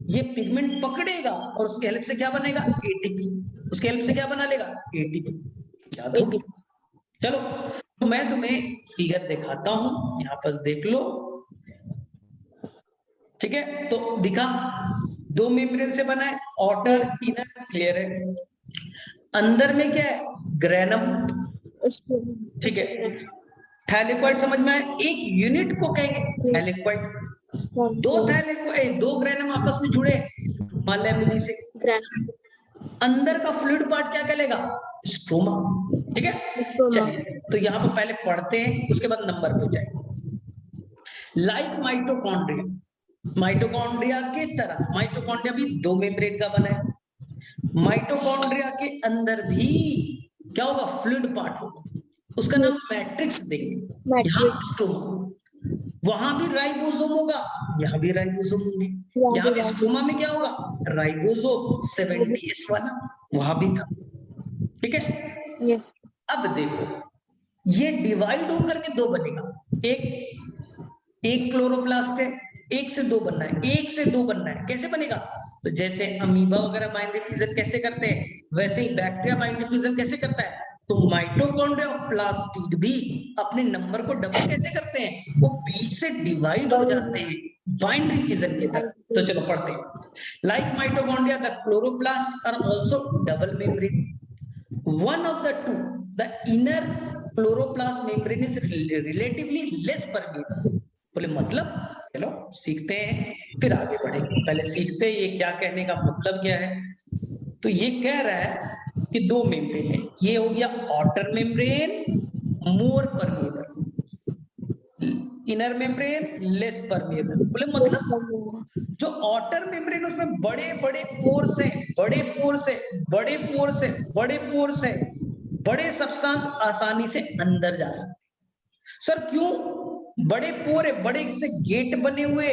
ये पिगमेंट पकड़ेगा और उसके हेल्प से क्या बनेगा? एटीपी। उसके हेल्प से क्या बना लेगा? एटीपी। याद होगी? चलो, तो मैं तुम्हें फिगर दिखाता हूं, यहां पर देख लो, ठीक है। तो दिखा, दो मेम्ब्रेन से बना है, आउटर इनर, क्लियर है। अंदर में क्या है, ग्रेनम, ठीक है। थैलेकॉइड समझ में आए, एक यूनिट को कहेंगे थैलेकॉइड। दो ग्रेनम आपस में जुड़े मालेमिनी से, अंदर का फ्लूइड पार्ट क्या कहलाएगा, स्ट्रोमा, ठीक है। चलिए तो यहाँ पर पहले पढ़ते हैं, उसके बाद नंबर पे जाएंगे। लाइक माइटोकॉन्ड्रिया, माइटोकॉन्ड्रिया के तरह, माइटोकॉन्ड्रिया भी दो मेम्ब्रेन का बना है। माइटोकॉन्ड्रिया के अंदर भी क्या होगा, फ्लूइड पार्ट होगा, उसका नाम मैट्रिक्स देंगे। यहाँ स्ट्रोमा, वहां भी राइबोसोम होगा, यहाँ भी राइबोसोम होंगे। यहाँ भी स्ट्रोमा में क्या होगा, राइबोसोम 70S वाला वहां भी था, ठीक है। अब देखो ये डिवाइड होकर के दो बनेगा, एक क्लोरोप्लास्ट है, एक से दो बनना है, एक से दो बनना है, कैसे बनेगा, तो जैसे अमीबा वगैरह बाइंड डिफ्यूजन कैसे करते हैं, वैसे ही बैक्टीरिया बाइंड डिफ्यूजन कैसे करता है। तो माइटोकॉन्ड्रिया और प्लास्टिड भी अपने नंबर को डबल कैसे करते हैं, वो बीच से डिवाइड हो जाते हैं बाइंड डिफ्यूजन की तरह। तो चलो पढ़ते हैं। Like mitochondria the chloroplast are also double membrane, one of the two, the inner chloroplast membrane is relatively less permeable। बोले मतलब, चलो सीखते हैं फिर आगे बढ़ेंगे, पहले सीखते हैं ये क्या कहने का मतलब क्या है। तो ये कह रहा है कि दो मेम्ब्रेन है, ये हो गया outer membrane more permeable, inner membrane less permeable. बोले मतलब जो आउटर मेम्ब्रेन उसमें बड़े बड़े पोर्स है, बड़े पोर्स है, बड़े पोर्स है, बड़े पोर्स है, बड़े सब्सटेंस आसानी से अंदर जा सकते। सर क्यों, बड़े पोर है, बड़े से गेट बने हुए,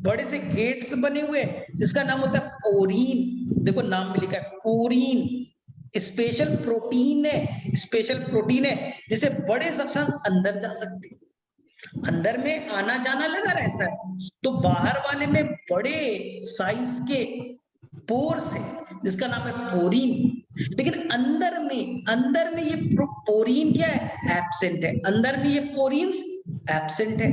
बड़े से गेट्स बने हुए, जिसका नाम होता है पोरीन। देखो नाम में लिखा है पोरीन, स्पेशल प्रोटीन है, स्पेशल प्रोटीन है जिसे बड़े सब्सटेंस अंदर जा सकते हैं। अंदर में आना जाना लगा रहता है, तो बाहर वाले में बड़े साइज के पोर्स है जिसका नाम है पोरीन। लेकिन अंदर में ये पोरीन क्या है, एब्सेंट है। अंदर में ये पोरीन्स एब्सेंट है,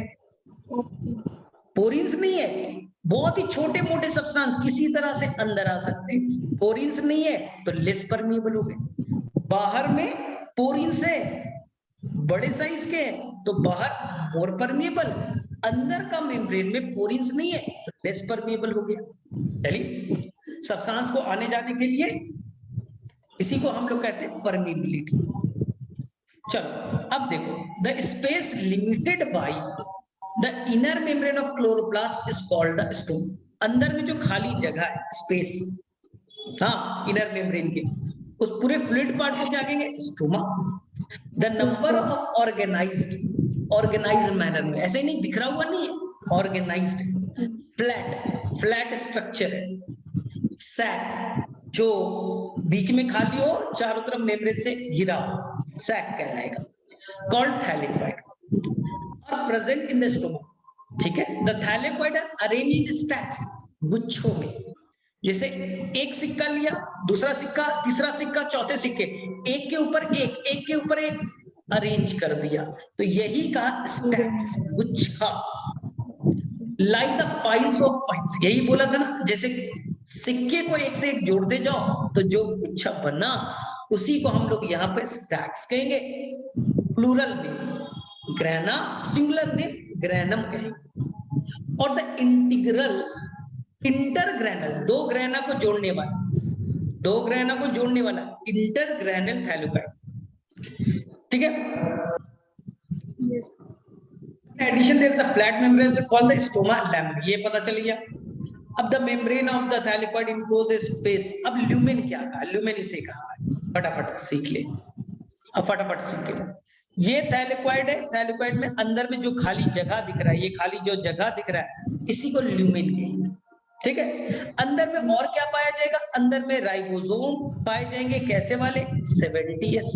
पोरीन्स नहीं है। बहुत ही छोटे मोटे सब्सटेंस किसी तरह से अंदर आ सकते हैं, पोरीन्स नहीं है तो लेस परमिएबल हो गए। बाहर में पोरीन्स है बड़े साइज के, तो बाहर मोर परमिएबल, अंदर का मेम्ब्रेन में पोरीन्स नहीं है तो लेस परमिएबल हो गया। चलिए सब्सटेंस को आने जाने के लिए इसी को हम लोग कहते हैं परमिएबिलिटी। चलो अब देखो, the space limited by the inner membrane of chloroplast is called the stroma. अंदर में जो खाली जगह है, स्पेस, हाँ इनर मेम्ब्रेन के, उस पूरे फ्लूइड पार्ट को क्या कहेंगे, stroma. The number of organised manner में, ऐसे ही नहीं बिखरा हुआ नहीं है, ऑर्गेनाइज्ड, फ्लैट स्ट्रक्चर है, सैक जो बीच में खाली हो, चारों तरफ मेम्ब्रेन से घिरा हो, सैक कहलाएगा, कॉल्ड थैलेकॉइड, और प्रेजेंट इन द स्टोमक, ठीक है। The thylakoid are arranged in stacks, गुच्छों में, जैसे एक सिक्का लिया, दूसरा सिक्का, तीसरा सिक्का, चौथे सिक्के, एक के ऊपर एक के ऊपर एक अरेंज कर दिया, तो यही कहा स्टैक्स, गुच्छा। Like the piles of piles, यही बोला था ना, जैसे सिक्के को एक से एक जोड़ते जाओ तो जो गुच्छा बना उसी को हम लोग यहाँ पे स्टैक्स कहेंगे, प्लूरल में ग्रेना, सिंगुलर में ग्रेनम कहेंगे। और द इंटरग्रेनल, दो ग्रेना को जोड़ने वाला इंटरग्रेनल थैलेकॉइड, ठीक है। Addition there the flat membrane called the stroma lamellae, ये पता चल गया। अब the membrane of the thylakoid enclose space, अब ल्यूमेन क्या कहा, ल्यूमेन इसे कहा, फटाफट सीख ले, अब फटाफट सीख ले। ये थैलेकॉइड है, थैलेकॉइड में अंदर में जो खाली जगह दिख रहा है, ये खाली जो जगह दिख रहा है इसी को ल्यूमेन कहेंगे, ठीक है। अंदर में और क्या पाया जाएगा, अंदर में राइबोसोम पाए जाएंगे, कैसे वाले, 70S,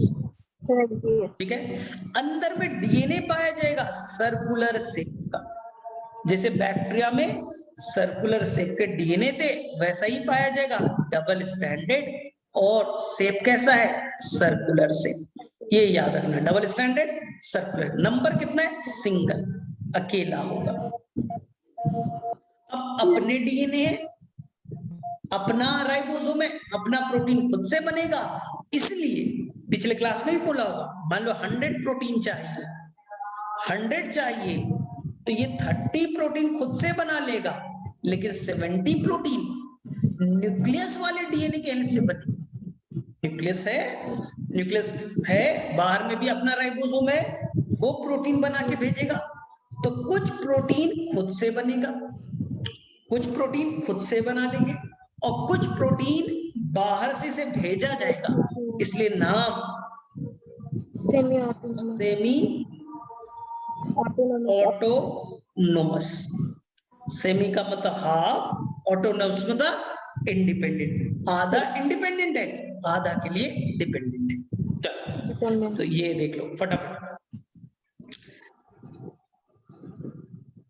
ठीक है। अंदर में डीएनए पाया जाएगा सर्कुलर शेप का, जैसे बैक्टीरिया में सर्कुलर शेप के डीएनए थे वैसा ही पाया जाएगा, डबल स्टैंडर्ड, और शेप कैसा है, सर्कुलर शेप, ये याद रखना, डबल स्टैंडर्ड सर्कुलर। नंबर कितना है, सिंगल, अकेला होगा। अब अपने डीएनए है, अपना राइबोसोम है, अपना प्रोटीन खुद से बनेगा, इसलिए पिछले क्लास में भी बोला होगा, मान लो 100 प्रोटीन चाहिए, 100 चाहिए, तो ये 30 प्रोटीन खुद से बना लेगा, लेकिन 70 प्रोटीन न्यूक्लियस वाले डीएनए के हेल्प से बने। न्यूक्लियस है, बाहर में भी अपना राइबोसोम है, वो प्रोटीन बना के भेजेगा, तो कुछ प्रोटीन खुद से बनेगा, कुछ प्रोटीन खुद से बना लेंगे, और कुछ प्रोटीन बाहर से इसे भेजा जाएगा, इसलिए नाम सेमी ऑटोनोमस। सेमी का मतलब हाफ, ऑटोनोमस मतलब इंडिपेंडेंट, आधा इंडिपेंडेंट है, आधा के लिए डिपेंडेंट है। चलो तो ये देख लो फटाफट।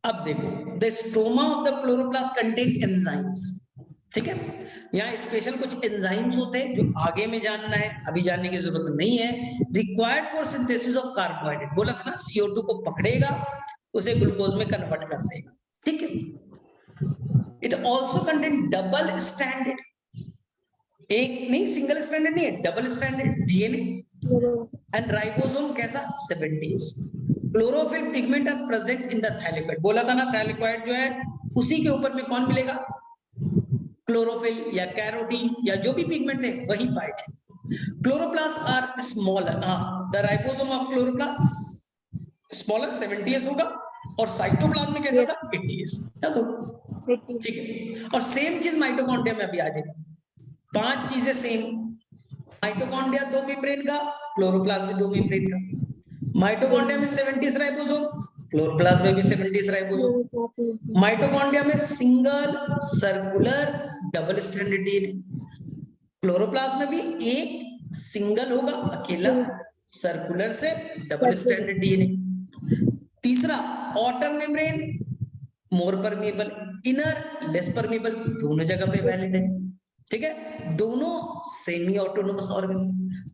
अब देखो, the stoma of the chloroplast contain enzymes, ठीक है, यहाँ स्पेशल कुछ एंजाइम्स होते हैं जो आगे में जानना है, अभी जानने की जरूरत नहीं है। Required for synthesis of carbohydrate, बोला था ना, CO2 को पकड़ेगा, उसे ग्लूकोज में कन्वर्ट कर देगा, ठीक है। It also contain double standard, एक नहीं, सिंगल स्टैंडर्ड नहीं है, double standard DNA and ribosome कैसा 70s। Chlorophyll pigment are present in the thylakoid, बोला था ना थैलेकोइड जो है उसी के ऊपर में कौन मिलेगा, क्लोरोफिल या कैरोटीन या जो भी पिगमेंट है वही पाए जाए। Chloroplast are smaller, the ribosome of chloroplast smaller 70s होगा, और साइटोप्लाज्म में कैसा था 80s, ठीक है। और सेम चीज माइटोकॉन्ड्रिया में अभी आ जाएगी, 5 चीजें सेम, माइटोकॉन्ड्रिया 2 मेम्ब्रेन का, क्लोरोप्लाज्म में 2 मेम्ब्रेन का, माइटोकॉन्ड्रिया में 70s राइबोसोम, क्लोरोप्लाज्म में भी 70s राइबोसोम। माइटोकॉन्ड्रिया में single circular double stranded DNA, chloroplast में भी एक सिंगल होगा अकेला सर्कुलर से डबल स्ट्रैंडेड डीएनए। तीसरा outer membrane more permeable, inner less permeable, दोनों जगह पे वैलिड है, ठीक है। दोनों सेमी ऑटोनोमस ऑर्गन,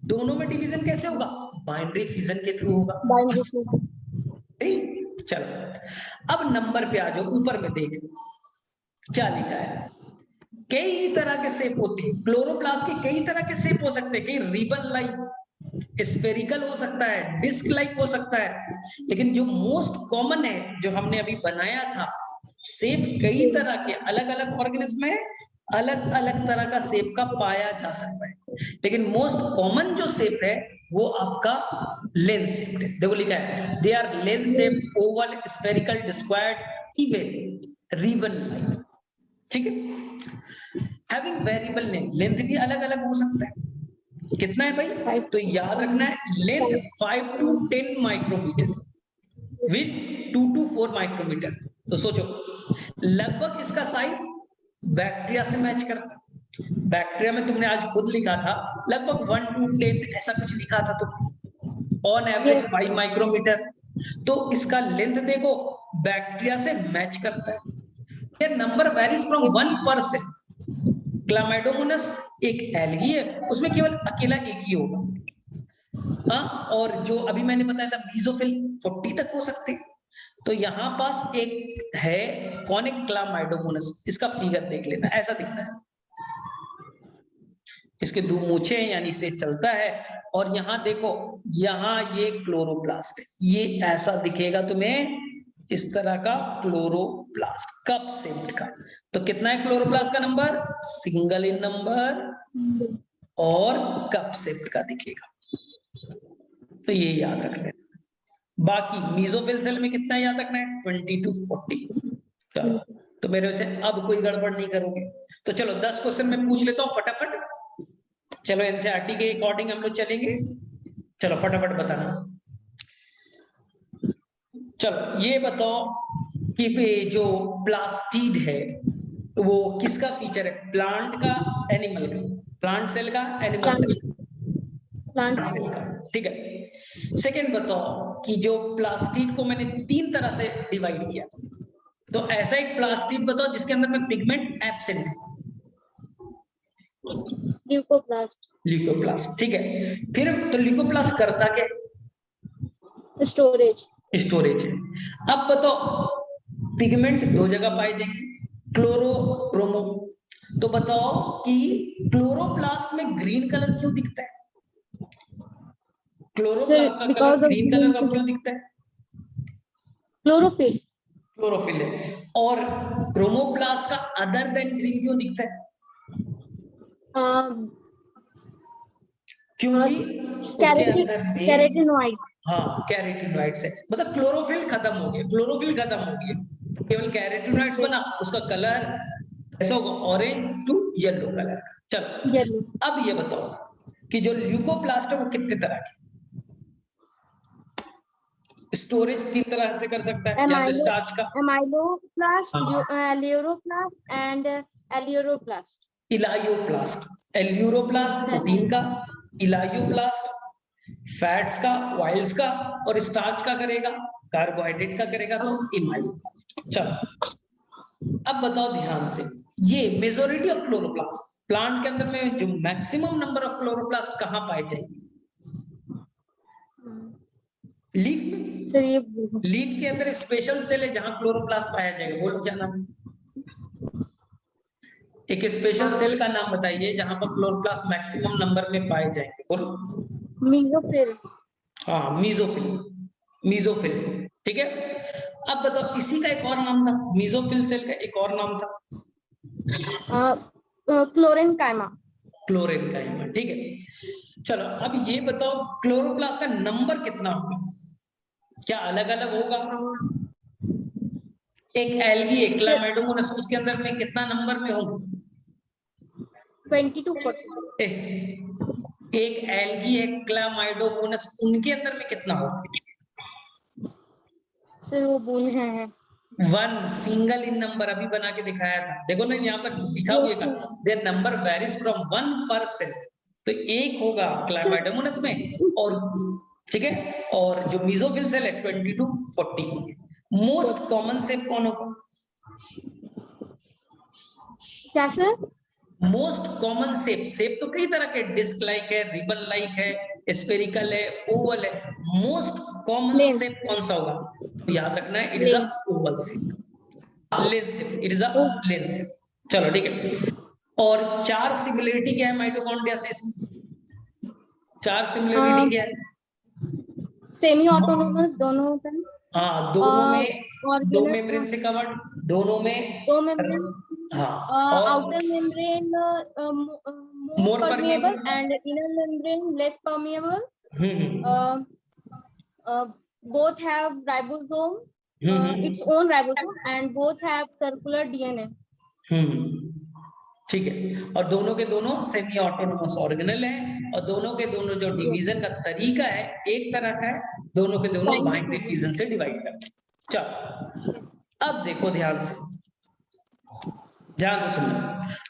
दोनों में डिवीजन कैसे होगा, बाइनरी फिजन के थ्रू होगा। चलो अब नंबर पे आ जाओ, ऊपर में देख क्या लिखा है। कई तरह के शेप होते हैं, क्लोरोप्लास्ट के कई तरह के शेप हो सकते हैं, कई रिबन लाइक, स्फेरिकल हो सकता है, डिस्क लाइक हो सकता है, लेकिन जो मोस्ट कॉमन है जो हमने अभी बनाया था शेप, कई तरह के अलग अलग ऑर्गेनिज्म में अलग अलग तरह का शेप का पाया जा सकता है, लेकिन मोस्ट कॉमन जो शेप है वो आपका लेंस शेप है। देखो लिखा है they are lens shape, oval, spherical, discoid, even ribbon like, ठीक है। हैविंग वेरिएबल लेंथ, लेंथ भी अलग अलग हो सकता है, कितना है भाई, तो याद रखना है length 5 to 10 micrometre with 2 to 4 micrometre. तो सोचो लगभग इसका साइज बैक्टीरिया से मैच करता है। बैक्टीरिया में तुमने आज खुद लिखा था लगभग 1 to 10 ऐसा कुछ लिखा था तुम, ऑन एवरेज 5 माइक्रोमीटर, तो इसका लेंथ देखो बैक्टीरिया से मैच करता है। ये नंबर वेरीज फ्रॉम 1%। क्लामाइडोमोनास एक एल्गी है, उसमें केवल अकेला एक ही होगा, और जो अभी मैंने बताया था मीजोफिल 40 तक हो सकते हैं। तो यहां पास एक है कौन है, क्लामाइडोमोनास, इसका फिगर देख लेना, ऐसा दिखता है, इसके 2 मूछें हैं यानी से चलता है, और यहां देखो यहां ये क्लोरोप्लास्ट है, ये ऐसा दिखेगा तुम्हें इस तरह का क्लोरोप्लास्ट कप शेप्ड का। तो कितना है क्लोरोप्लास्ट का नंबर, सिंगल इन नंबर और कप शेप्ड का दिखेगा, तो ये याद रख लेना। बाकी मीजोफिल सेल में कितना याद रखना है 20 to 40। तो मेरे से अब कोई गड़बड़ नहीं करोगे। तो चलो 10 क्वेश्चन मैं पूछ लेता हूं फटाफट, चलो एनसीईआरटी के अकॉर्डिंग हम लोग चलेंगे, चलो फटाफट बताना। चलो ये बताओ कि जो प्लास्टिड है वो किसका फीचर है, प्लांट का एनिमल का, प्लांट सेल का एनिमल सेल प्लांट सेल का, ठीक है। सेकंड बताओ कि जो प्लास्टिड को मैंने 3 तरह से डिवाइड किया, तो ऐसा एक प्लास्टिड बताओ जिसके अंदर में पिगमेंट एब्सेंट है, ल्यूकोप्लास्ट। ल्यूकोप्लास्ट, ठीक है। फिर तो ल्यूकोप्लास्ट करता क्या, स्टोरेज, स्टोरेज है। अब बताओ पिगमेंट 2 जगह पाए जाएंगे, क्लोरो, क्रोमो, तो बताओ कि क्लोरोप्लास्ट में ग्रीन कलर क्यों दिखता है? क्लोरोप्लास्ट का colour because of green colour का क्यों दिखता है? chlorophyll. क्लोरोफिल है। और क्रोमोप्लास्ट का अदर देन ग्रीन क्यों दिखता है? क्योंकि उसके अंदर में Carotenoid. हाँ कैरोटीनॉइड से, मतलब क्लोरोफिल खत्म हो गया, क्लोरोफिल खत्म हो गया, केवल कैरोटीनॉइड्स बना, उसका कलर ऐसा होगा ऑरेंज टू येलो कलर का। चलो Yellow. अब ये बताओ कि जो ल्यूकोप्लास्ट है वो कितने तरह के? स्टोरेज 3 तरह से कर सकता है, या तो स्टार्च का, Amyloplast, हाँ, Leuroplast, and Aleuroplast. Elaioplast, aleuroplast protein का, इलायोप्लास्ट फैट्स का, ऑयल्स का, और स्टार्च का करेगा, कार्बोहाइड्रेट का करेगा तो इमाइलोप्लास्ट। चलो अब बताओ ध्यान से, ये मेजॉरिटी ऑफ क्लोरोप्लास्ट प्लांट के अंदर में जो मैक्सिमम नंबर ऑफ क्लोरोप्लास्ट कहां पाए जाएंगे? लीफ में। सर ये लीफ के अंदर स्पेशल सेल है जहां क्लोरोप्लास्ट पाया जाएगा, बोलो क्या नाम है? एक स्पेशल सेल का नाम बताइए जहां पर क्लोरोप्लास्ट मैक्सिमम नंबर में पाए जाएंगे, बोलो। मीजोफिल. हाँ मीजोफिल, मीजोफिल, ठीक है। अब बताओ इसी का एक और नाम था, मीजोफिल सेल का एक और नाम था, क्लोरेनकाइमा. क्लोरेनकाइमा, ठीक है। चलो अब ये बताओ क्लोरोप्लास्ट का नंबर कितना होगा? क्या अलग अलग होगा? एक एल्गी है क्लामाइडोमोनास, उसके अंदर में कितना नंबर में होगा? 20 to 40. एक एल्गी है क्लामाइडोमोनास, उनके अंदर में कितना होगा? सर वो बोल रहे हैं 1 सिंगल इन नंबर, अभी बना के दिखाया था, देखो ना यहाँ पर लिखा हुआ है देयर नंबर वेरीज फ्रॉम 1 पर सेल, तो एक होगा क्लामाइडोमोनास में, और ठीक है, और जो मीजोफिल सेल है 20 to 40 होंगे। मोस्ट कॉमन सेल कौन होगा? क्या sir? Most common shape, shape तो कई तरह के, डिस्क लाइक है, रिबन लाइक है, स्फेरिकल है, ओवल है, मोस्ट कॉमन शेप कौन सा होगा? तो याद रखना है it is a Oval shape, lens shape, it is a lens shape. चलो ठीक है। और 4 सिमिलरिटी क्या है माइटोकॉन्ड्रिया से इसमें? 4 सिमिलरिटी क्या है? सेमी ऑटोनोमस दोनों होते हैं. हाँ दोनों में, और 2 मेम्ब्रेन से कवर्ड, दोनों में, 2 मेम्ब्रेन. हाँ, और outer membrane more more permeable permeable, and inner membrane less permeable. Hmm Both have ribosome, its own ribosome, and both have circular DNA. ठीक है, और दोनों के दोनों सेमी ऑटोनोमस ऑर्गेनल हैं, और दोनों के दोनों जो डिवीजन का तरीका है एक तरह का है, दोनों के दोनों बाइनरी फ्यूजन से डिवाइड करते हैं। चलो अब देखो ध्यान से, ध्यान से सुनो,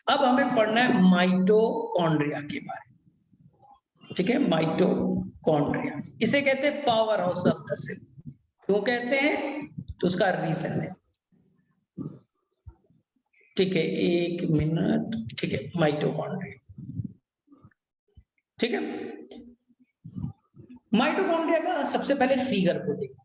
अब हमें पढ़ना है माइटोकॉन्ड्रिया के बारे में, ठीक है। माइटोकॉन्ड्रिया इसे कहते हैं power house of the cell. क्यों कहते हैं? तो उसका रीजन है, ठीक है, 1 मिनट, ठीक है। माइटोकॉन्ड्रिया, ठीक है। माइटोकॉन्ड्रिया का सबसे पहले फिगर को देखो,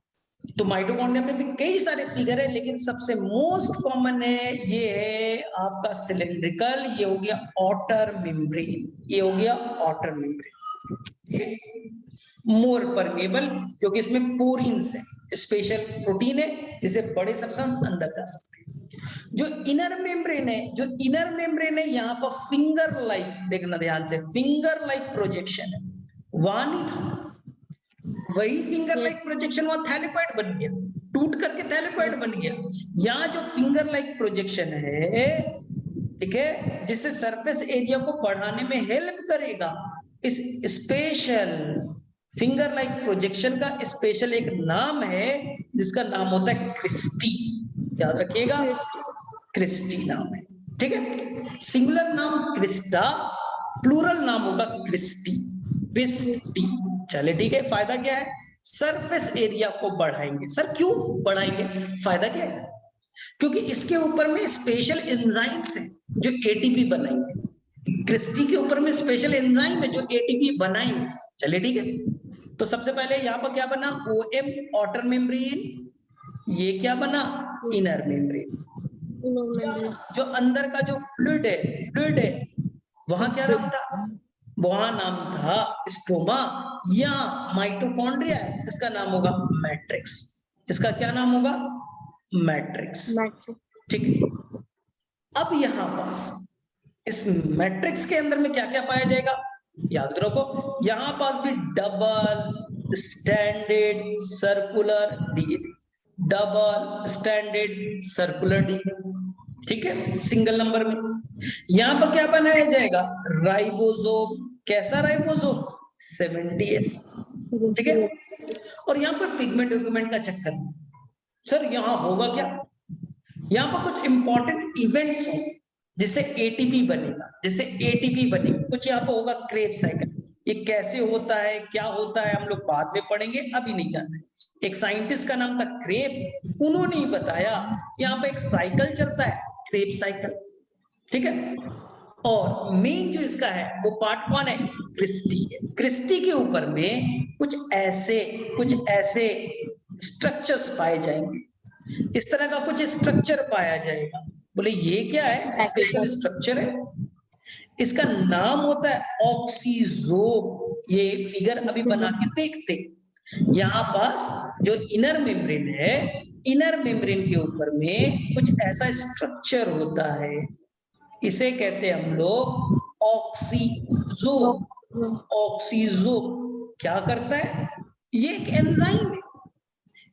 तो माइटोकॉन्ड्रिया में भी कई सारे फिगर है, लेकिन सबसे मोस्ट कॉमन है, ये है आपका सिलिंड्रिकल, ये हो गया ऑटर मेम्ब्रेन, ये हो गया ऑटर मेम्ब्रेन, मोर परमेबल, क्योंकि इसमें पोरिन्स है, स्पेशल प्रोटीन है जिसे बड़े सब्सटेंस अंदर जा सकते हैं। जो इनर मेम्ब्रेन है, जो इनर मेम्ब्रेन है, यहाँ पर फिंगर लाइक, देखना ध्यान से, फिंगर लाइक प्रोजेक्शन है, वहां नहीं था, वही फिंगर लाइक प्रोजेक्शन वहां थैलेकॉइड बन गया, टूट करके थैलेकॉइड बन गया। यहाँ जो फिंगर लाइक प्रोजेक्शन है, ठीक है, जिससे सरफेस एरिया को बढ़ाने में हेल्प करेगा, इस स्पेशल फिंगर लाइक प्रोजेक्शन का स्पेशल एक नाम है जिसका नाम होता है क्रिस्टी, याद रखिएगा, क्रिस्टी नाम है, ठीक है। सिंगुलर नाम क्रिस्टा, प्लूरल नाम होगा क्रिस्टी, क्रिस्टी। चले ठीक है, फायदा क्या है? सरफेस एरिया को बढ़ाएंगे। सर क्यों बढ़ाएंगे, फायदा क्या है? क्योंकि इसके ऊपर में स्पेशल एंजाइम्स हैं जो एटीपी बनाएंगे, क्रिस्टी के ऊपर में स्पेशल एंजाइम है जो एटीपी बनाएंगे। चलिए ठीक है, तो सबसे पहले यहाँ पर क्या बना, ओएम ऑटर मेम्ब्रेन, ये क्या बना, इनर मेम्ब्रेन, जो अंदर का जो फ्लूइड है वहां क्या नाम था? वहां नाम था स्ट्रोमा, या माइटोकॉन्ड्रिया है, इसका नाम होगा मैट्रिक्स। इसका क्या नाम होगा? मैट्रिक्स। ठीक है, अब यहां पास इस मैट्रिक्स के अंदर में क्या क्या पाया जाएगा? याद रखो, यहां पास भी double standard circular D, double standard circular D. ठीक है, सिंगल नंबर में। यहां पर क्या बनाया जाएगा? राइबोसोम। कैसा राइबोसोम? 70S। ठीक है, और यहां पर पिगमेंट विगमेंट का चक्कर नहीं। सर यहां होगा क्या? यहां पर कुछ इंपॉर्टेंट इवेंट्स हो जिससे एटीपी बनेगा, जिससे एटीपी बनेगी। कुछ यहाँ पे होगा क्रेब्स साइकिल। ये कैसे होता है, क्या होता है, हम लोग बाद में पढ़ेंगे, अभी नहीं जानना है। एक साइंटिस्ट का नाम था क्रेब, उन्होंने ही बताया यहाँ पे एक साइकिल चलता है, क्रेब साइकिल। ठीक है, और मेन जो इसका है वो पार्ट कौन है? क्रिस्टी है। क्रिस्टी के ऊपर में कुछ ऐसे स्ट्रक्चर्स पाए जाएंगे, इस तरह का कुछ स्ट्रक्चर पाया जाएगा। बोले ये क्या है? स्पेशल स्ट्रक्चर है, इसका नाम होता है ऑक्सीजोम। ये फिगर अभी बना के देखते। यहाँ पास जो इनर मेम्ब्रेन है, इनर मेम्ब्रेन के ऊपर में कुछ ऐसा स्ट्रक्चर होता है, इसे कहते हैं हम लोग ऑक्सीजोम। ऑक्सीजोम क्या करता है? ये एक एंजाइम है,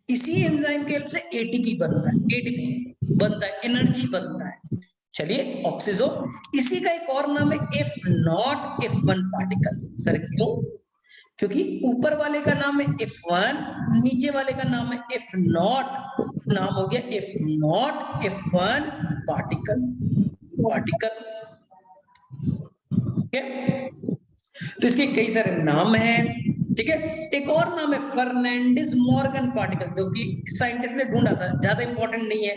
इसी एंजाइम के हेल्प से एटीपी बनता है, एटीपी बनता है, एनर्जी बनता है। चलिए, ऑक्सीजोम। इसी का एक और नाम है F0 F1 पार्टिकल। सर क्यों? क्योंकि ऊपर वाले का नाम है F1, नीचे वाले का नाम है F0, नाम हो गया F0 F1 पार्टिकल। ठीक है, तो इसके कई सारे नाम हैं। ठीक है, एक और नाम है फर्नांडिस मॉर्गन पार्टिकल, जो कि साइंटिस्ट ने ढूंढा था, ज्यादा इंपॉर्टेंट नहीं है,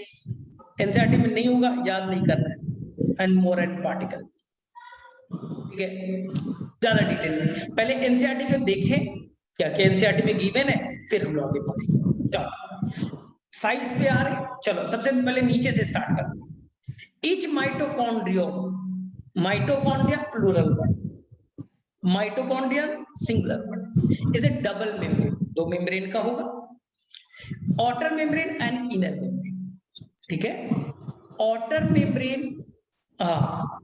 एनसीईआरटी में नहीं होगा, याद नहीं करना है। एंड मोरन पार्टिकल। ठीक है, ज्यादा डिटेल पहले एनसीईआरटी को देखें, क्या क्या एनसीईआरटी में गिवन है, फिर हम लोग आगे पढ़ेंगे। चलो साइज पे आ रहे, चलो सबसे पहले नीचे से स्टार्ट करते हैं। Each mitochondria plural word, mitochondrion singular word. इसे डबल मेम्ब्रेन, दो मेम्ब्रेन का होगा, outer membrane and inner membrane. ठीक है, आउटर मेम्ब्रेन, हाँ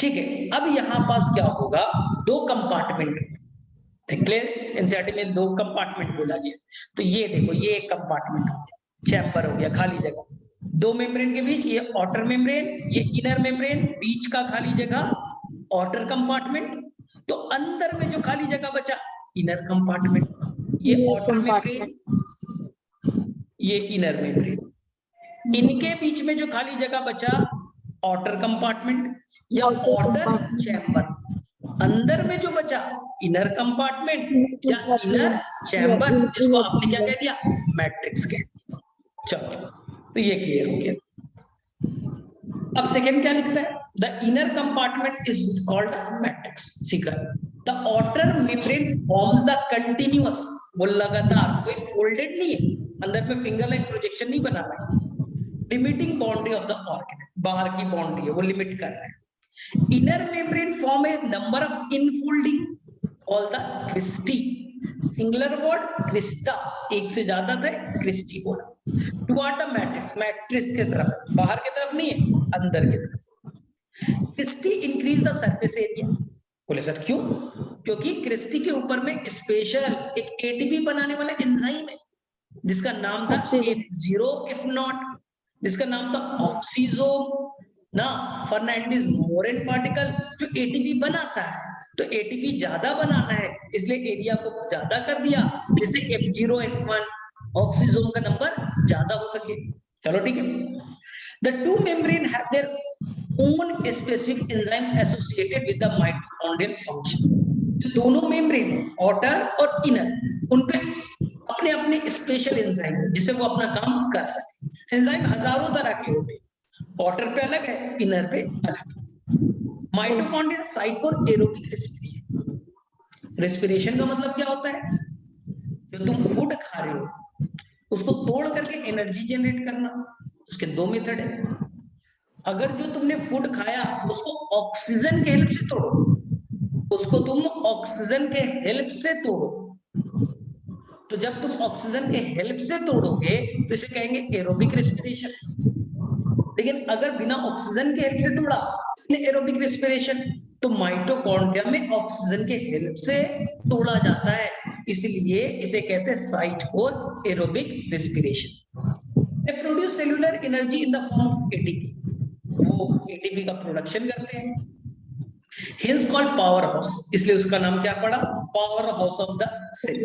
ठीक है। अब यहां पास क्या होगा? दो कंपार्टमेंट, क्लियर? एनसीईआरटी में दो कंपार्टमेंट बोला गया, तो ये देखो, ये एक कंपार्टमेंट हो गया, चैम्बर हो गया, खाली जगह। दो मेम्ब्रेन के बीच, ये आउटर मेम्ब्रेन, ये इनर मेम्ब्रेन, बीच का खाली जगह आउटर कंपार्टमेंट। तो अंदर में जो खाली जगह बचा, इनर कंपार्टमेंट। ये आउटर मेम्ब्रेन, ये इनर मेम्ब्रेन, इनके बीच में जो खाली जगह बचा, आउटर कंपार्टमेंट या आउटर चैम्बर। अंदर में जो बचा, इनर कंपार्टमेंट या इनर चैम्बर, जिसको आपने क्या कह दिया? मैट्रिक्स कह दिया। चलो, तो ये क्लियर हो गया। अब सेकेंड क्या लिखता है? The inner compartment is called matrix. सीखा। The outer membrane forms the continuous, वो लगातार, कोई फोल्डेड नहीं है, अंदर में फिंगर लाइक प्रोजेक्शन नहीं बना रहा है, limiting boundary of the organ, बाहर की बाउंड्री है वो लिमिट कर रहा है। Inner membrane form a number of infolding called the cristae. Singular word crista, एक से ज्यादा थे, क्रिस्टी बोला। टुवर्ड द मैट्रिक्स, मैट्रिक्स की तरफ, बाहर की तरफ नहीं है, अंदर की तरफ। Cristae increase the surface area. बोले सर क्यों? क्योंकि क्रिस्टी के ऊपर में स्पेशल एक एटीपी बनाने वाला एंजाइम है, जिसका नाम था F0 F0, जिसका नाम था ऑक्सीजोम ना, फर्नांडिस मोरेन पार्टिकल, जो एटीपी बनाता है। तो एटीपी ज्यादा बनाना है, इसलिए एरिया को ज्यादा कर दिया, जिससे F0 F1 ऑक्सीजोम का नंबर ज्यादा हो सके। चलो ठीक है। The two membrane have their own specific enzyme associated with the mitochondrial function. जो दोनों मेम्ब्रेन, आउटर और इनर, उन पे अपने अपने स्पेशल एंजाइम है, जिससे वो अपना काम कर सके। एंजाइम हजारों तरह के होते हैं, आउटर पे अलग है, इनर पे अलग। Mitochondria site for aerobic respiration. Respiration का मतलब क्या होता है? जो तुम फूड खा रहे हो उसको तोड़ करके एनर्जी जनरेट करना, उसके दो मेथड है। अगर जो तुमने फूड खाया उसको ऑक्सीजन के हेल्प से तोड़ो, उसको तुम ऑक्सीजन के हेल्प से तोड़ो, तो जब तुम ऑक्सीजन के हेल्प से तोड़ोगे तो इसे कहेंगे एरोबिक रेस्पिरेशन। लेकिन अगर बिना ऑक्सीजन के हेल्प से तोड़ा एरोबिक रेस्पिरेशन, तो माइटोकॉन्ड्रिया में ऑक्सीजन के हेल्प से तोड़ा जाता है, इसलिए इसे कहते हैं site for aerobic respiration. They produce cellular energy in the form of ATP, वो एटीपी का प्रोडक्शन करते हैं, हिंस कॉल्ड पावर हाउस, इसलिए उसका नाम क्या पड़ा, power house of the cell.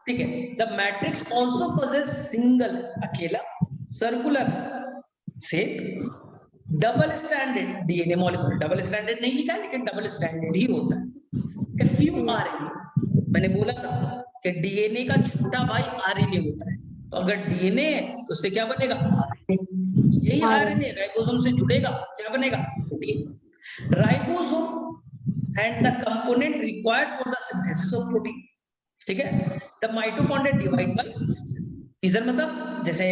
ठीक है। The matrix also possess single, अकेला circular shape, double standard DNA molecule, double standard नहीं लिखा है लेकिन डबल स्टैंडर्ड ही होता है। ए फ्यू आरएनए, मैंने बोला था कि डीएनए का छोटा भाई आरएनए होता है, तो अगर डीएनए है तो उससे क्या बनेगा, आरएनए। यही आरएनए राइबोसोम से जुड़ेगा, क्या बनेगा, protein. Ribosome and the component required for the synthesis of protein. ठीक है। The mitochondria divide by fission, मतलब जैसे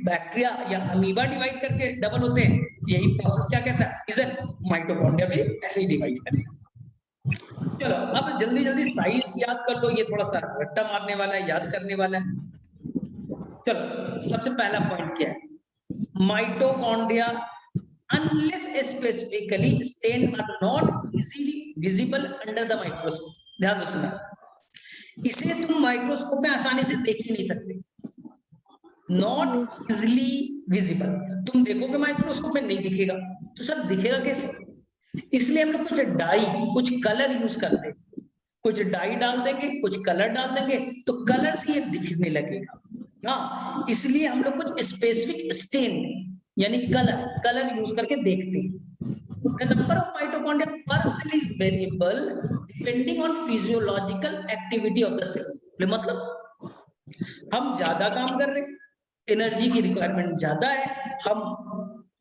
बैक्टीरिया या अमीबा डिवाइड करके डबल होते हैं, यही प्रोसेस क्या कहता है, फिजन। माइटोकॉन्ड्रिया भी ऐसे ही डिवाइड करेगा। चलो अब जल्दी जल्दी साइज याद कर लो, ये थोड़ा सा रट्टा मारने वाला है, याद करने वाला है। चलो सबसे पहला पॉइंट क्या है, mitochondria unless specifically stained are not easily visible under the microscope। ध्यान दो सुना, इसे तुम माइक्रोस्कोप में आसानी से देख ही नहीं सकते, नॉट इजिली विजिबल। तुम देखोगे माइक्रोस्कोप में नहीं दिखेगा, तो सर दिखेगा कैसे, इसलिए हम लोग कुछ डाई, कुछ कलर यूज करते हैं, कुछ डाई डाल देंगे, कुछ कलर डाल देंगे, तो कलर से ये दिखने लगेगा। हाँ, इसलिए हम लोग कुछ स्पेसिफिक स्टेन यानी कलर यूज करके देखते हैं। The number of mitochondria per cell is variable depending on physiological activity of the cell। मतलब हम ज्यादा काम कर रहे हैं, एनर्जी की रिक्वायरमेंट ज्यादा है, हम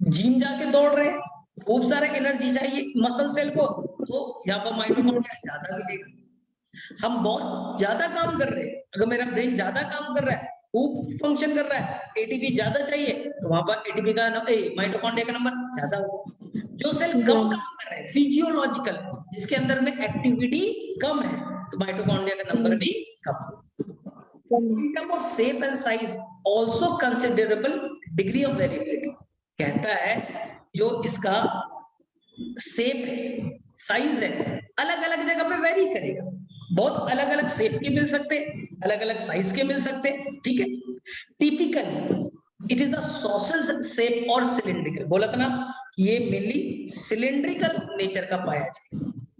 जिम जाके दौड़ रहे हैं, खूब सारा एनर्जी चाहिए मसल सेल को, तो यहाँ पर माइटोकॉन्ड्रिया ज्यादा मिलेगा। हम बहुत ज्यादा काम कर रहे हैं, अगर मेरा ब्रेन ज्यादा काम कर रहा है, खूब फंक्शन कर रहा है, एटीपी ज्यादा चाहिए, तो वहां पर एटीपी का माइटोकॉन्ड्रिया का नंबर ज्यादा होगा। जो सेल कम काम कर रहे हैं, फिजियोलॉजिकल, जिसके अंदर में एक्टिविटी कम है, तो माइटोकॉन्ड्रिया का नंबर भी कम होगा। In terms of shape and size, also considerable degree of variability। कहता है जो इसका शेप है, साइज है, अलग अलग जगह पे वेरी करेगा, बहुत अलग अलग शेप के मिल सकते हैं, अलग अलग साइज के मिल सकते हैं। ठीक है। Typically it is the sausage shape और सिलिंड्रिकल, बोला था ना ये मेनली सिलिंड्रिकल नेचर का पाया जाए।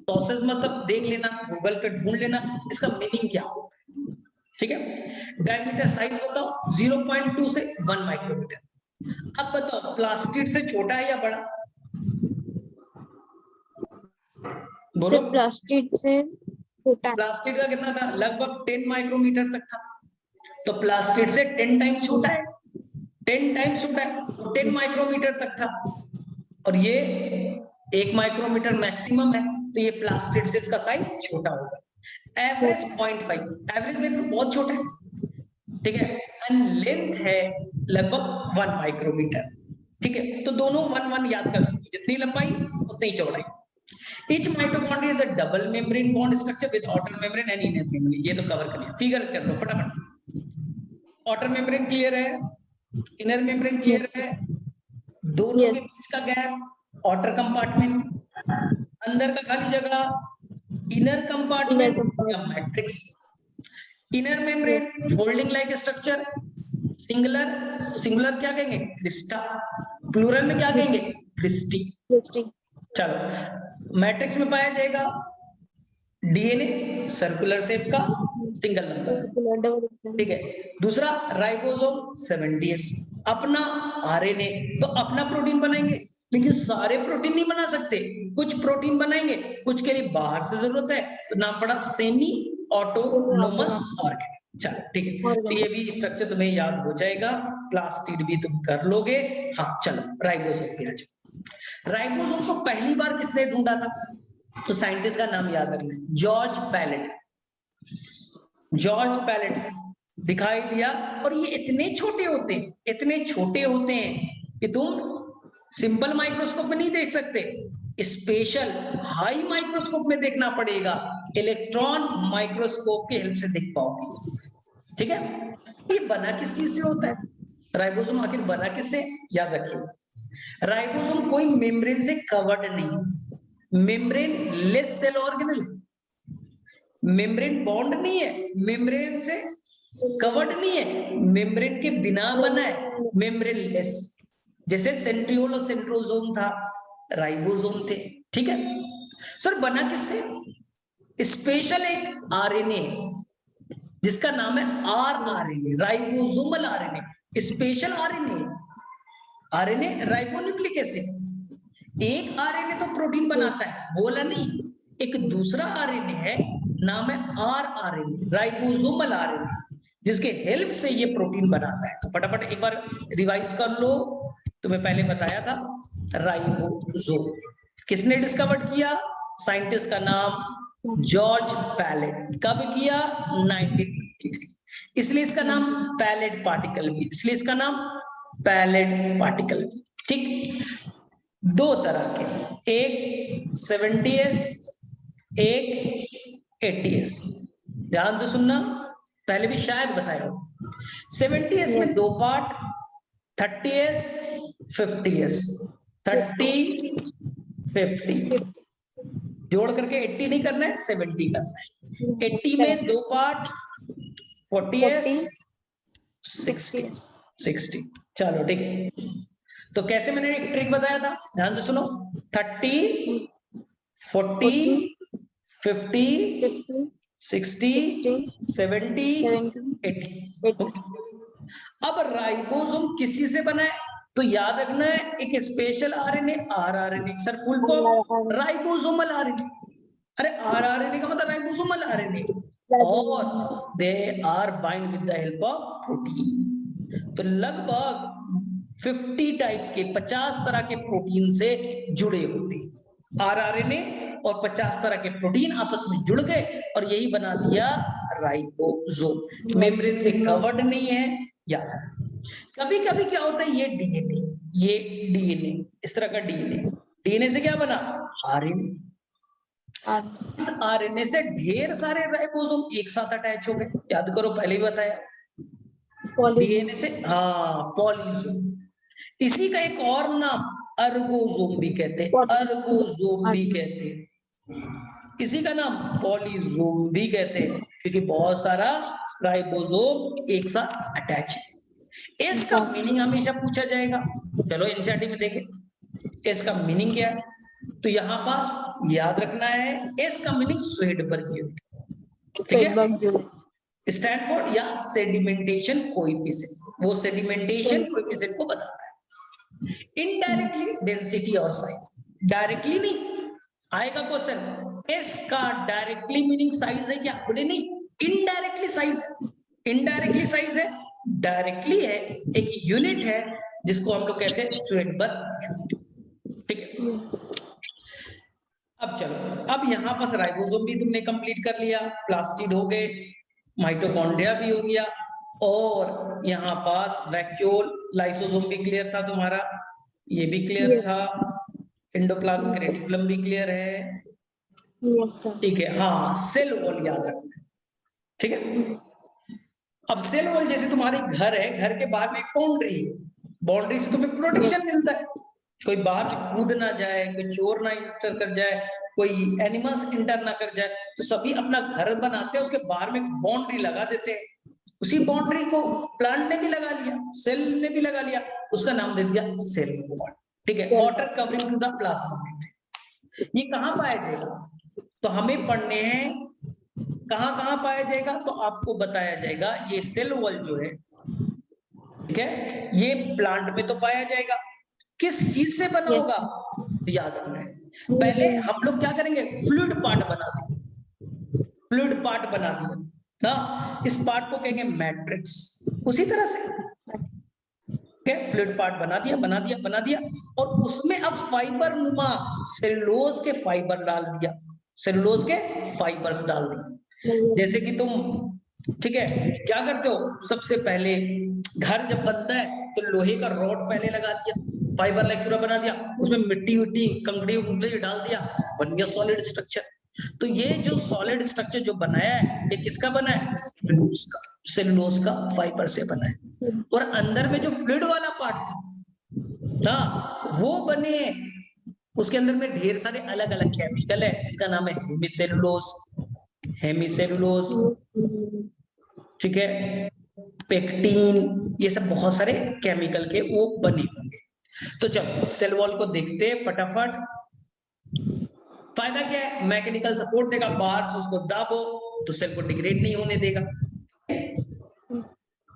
सॉसेज मतलब देख लेना, गूगल पे ढूंढ लेना इसका मीनिंग क्या होता है। ठीक है। डायमीटर साइज बताओ 0.2 से 1 माइक्रोमीटर। अब बताओ प्लास्टिड से छोटा है या बड़ा, बोलो। प्लास्टिड से छोटा, प्लास्टिड का कितना था, लगभग 10 माइक्रोमीटर तक था, तो प्लास्टिड से 10 टाइम्स छोटा है, 10 टाइम्स छोटा है, 10 माइक्रोमीटर तक था, और ये 1 माइक्रोमीटर मैक्सिमम है, तो ये प्लास्टिड से इसका साइज छोटा होगा। एवरेज 0.5, एवरेज देखो बहुत छोटा है। ठीक है। एंड लेंथ है लगभग 1 माइक्रोमीटर। ठीक है, तो दोनों 1 याद कर सकते, जितनी लंबाई उतनी चौड़ाई। Each mitochondria is a double membrane bond structure with outer membrane and inner membrane। ये तो कवर कर लिया, फिगर कर लो फटाफट। outer membrane क्लियर है, inner membrane क्लियर है, दोनों के बीच का गैप outer कंपार्टमेंट, अंदर का खाली जगह इनर कंपार्टमेंट या matrix. Inner membrane folding like structure, singular, singular क्या कहेंगे, क्रिस्टा, प्लूरल में क्या कहेंगे, क्रिस्टी। चलो मैट्रिक्स में पाया जाएगा डीएनए सर्कुलर शेप का सिंगल नंबर। ठीक है। दूसरा राइबोसोम 70s, अपना आरएनए, तो अपना प्रोटीन बनाएंगे, लेकिन सारे प्रोटीन नहीं बना सकते, कुछ प्रोटीन बनाएंगे, कुछ के लिए बाहर से जरूरत है, तो नाम पड़ा सेमी ऑटोनोमस ऑर्गेन। चलो ठीक है, तो ये भी स्ट्रक्चर तुम्हें याद हो जाएगा, प्लास्टिड भी तुम कर लोगे। हाँ चलो राइबोसोम पे आ जाओ। राइबोसोम को पहली बार किसने ढूंढा था, तो साइंटिस्ट का नाम याद रखना, जॉर्ज पैलेट। जॉर्ज पैलेट दिखाई दिया। और ये इतने छोटे होते हैं, इतने छोटे होते हैं कि तुम सिंपल माइक्रोस्कोप में नहीं देख सकते, स्पेशल हाई माइक्रोस्कोप में देखना पड़ेगा, इलेक्ट्रॉन माइक्रोस्कोप की हेल्प से देख पाओगे। ठीक है, ये बना किस चीज से होता है? राइबोसोम आखिर बना किससे? याद रखिए, राइबोसोम कोई मेम्ब्रेन से कवर्ड नहीं, मेम्ब्रेन लेस सेल ऑर्गेनल है, मेम्ब्रेन बॉन्ड नहीं है, मेम्ब्रेन से कवर्ड नहीं है, मेम्ब्रेन के बिना बना है, मेम्ब्रेन लेस। जैसे सेंट्रियोल और सेंट्रोसोम था, राइबोसोम थे। ठीक है सर, बना किससे? स्पेशल एक आरएनए जिसका नाम है RNA, ribosomal RNA, special RNA. RNA ribonucleic acid, एक आरएनए तो प्रोटीन बनाता है, वो वाला नहीं, एक दूसरा आरएनए है, नाम है आरएनए, राइबोसोमल आरएनए, जिसके हेल्प से ये प्रोटीन बनाता है। तो फटाफट एक बार रिवाइज कर लो, तुम्हें पहले बताया था राइबोसोम किसने डिस्कवर्ड किया? साइंटिस्ट का नाम जॉर्ज पैलेट। कब किया? 1953। इसलिए इसका नाम पैलेट पार्टिकल भी, इसलिए इसका नाम पैलेट पार्टिकल भी। ठीक, दो तरह के, एक 70s, एक 80s। ध्यान से सुनना, पहले भी शायद बताया हो। 70s में दो पार्ट, 30s 50s, 30 50, जोड़ करके 80 नहीं करना है, 70 करना है। 80 में दो पार्ट, 40s 60। चलो ठीक है, तो कैसे मैंने एक ट्रिक बताया था, ध्यान से सुनो, 30 40 50 60 70 80। अब राइबोसोम किस चीज से बना है? तो याद रखना है, एक special RNA, rRNA. Sir full form ribosomal RNA. अरे आरआरएनए का मतलब राइबोसोमल आरएनए, और they are bind with the help of protein. तो लगभग 50 टाइप्स के, 50 तरह के प्रोटीन से जुड़े होते हैं आरआरएनए, और 50 तरह के प्रोटीन आपस में जुड़ गए और यही बना दिया राइबोसोम। मेम्ब्रेन से कवर्ड नहीं है, याद रखना। कभी कभी क्या होता है, ये डीएनए, ये डीएनए, इस तरह का डीएनए, डीएनए से क्या बना? आरएनए। इस आरएनए से ढेर सारे राइबोसोम एक साथ अटैच हो गए। याद करो, पहले ही बताया, डीएनए से, हाँ, पॉलीजोम। इसी का एक और नाम अर्गोसोम भी कहते हैं, अर्गोसोम भी कहते हैं, इसी का नाम पॉलीजोम भी कहते हैं, क्योंकि बहुत सारा राइबोसोम एक साथ अटैच है। इसका मीनिंग हमेशा पूछा जाएगा, चलो एनसीईआरटी में देखें इसका मीनिंग क्या है। तो यहां पास याद रखना है, इसका मीनिंग स्वेडबर्ग यूनिट। ठीक है, स्टैंड फॉर या सेडिमेंटेशन कोएफिशिएंट, वो सेडिमेंटेशन कोएफिशिएंट को बताता है। इनडायरेक्टली डेंसिटी और साइज, डायरेक्टली नहीं आएगा क्वेश्चन, इसका डायरेक्टली मीनिंग साइज है क्या? बोले नहीं, इनडायरेक्टली साइज है। इनडायरेक्टली साइज है, डायरेक्टली है, एक यूनिट है जिसको हम लोग कहते हैं स्वेडबर्ग यूनिट। ठीक है, अब चलो, अब यहां पास राइबोसोम भी तुमने कंप्लीट कर लिया, प्लास्टिड हो गए, माइटोकॉन्ड्रिया भी हो गया, और यहाँ पास वैक्यूल लाइसोसोम भी क्लियर था तुम्हारा, ये भी क्लियर था, एंडोप्लाज्मिक रेटिकुलम भी क्लियर है। ठीक है, हाँ, सेल वॉल याद रखना। ठीक है, अब सेल वॉल जैसे तुम्हारे घर है, घर के बाहर में एक बाउंड्री है, बाउंड्री से तुम्हें प्रोटेक्शन मिलता है, कोई बाहर से कूद ना जाए, कोई चोर ना इंटर कर जाए, कोई एनिमल्स इंटर ना कर जाए, तो सभी अपना घर बनाते हैं, उसके बाहर में बाउंड्री लगा देते हैं। उसी बाउंड्री को प्लांट ने भी लगा लिया, सेल ने भी लगा लिया, उसका नाम दे दिया सेल वॉल। ठीक है, water covering to the plasma membrane. ये कहाँ पाया जाएगा? तो हमें पढ़ने हैं कहाँ पाया जाएगा, तो आपको बताया जाएगा ये सेल वॉल जो है, ठीक है, ये प्लांट में तो पाया जाएगा। किस चीज से बना होगा? याद रखना है, पहले हम लोग क्या करेंगे, फ्लूइड पार्ट बना देंगे, फ्लूइड पार्ट बना दिया ना, इस पार्ट को कहेंगे मैट्रिक्स। उसी तरह से फ्लूइड पार्ट बना दिया, और उसमें अब फाइबर नुमा सेलुलोज के फाइबर डाल दिया, सेलुलोज के फाइबर्स डाल दिए। जैसे कि तुम ठीक है, क्या करते हो, सबसे पहले घर जब बनता है तो लोहे का रॉड पहले लगा दिया, फाइबर लाइक पूरा बना दिया, उसमें मिट्टी विट्टी कंकड़ी उंगड़ी डाल दिया, बन गया सॉलिड स्ट्रक्चर। तो ये जो सॉलिड स्ट्रक्चर जो बनाया है ये किसका बना है, सेलुलोज का, सेलुलोज का फाइबर से बना है। और अंदर में जो फ्लूइड वाला पार्ट था वो बने, उसके अंदर में ढेर सारे अलग अलग केमिकल है जिसका नाम है हेमिसेलुलोज, हेमिसेलुलोज, ठीक है, पेक्टिन, ये सब बहुत सारे केमिकल के वो बने होंगे। तो चलो सेल वॉल को देखते हैं फटाफट। फायदा क्या है, मैकेनिकल सपोर्ट देगा, बाहर से उसको दाबो तो सेल को डिग्रेड नहीं होने देगा।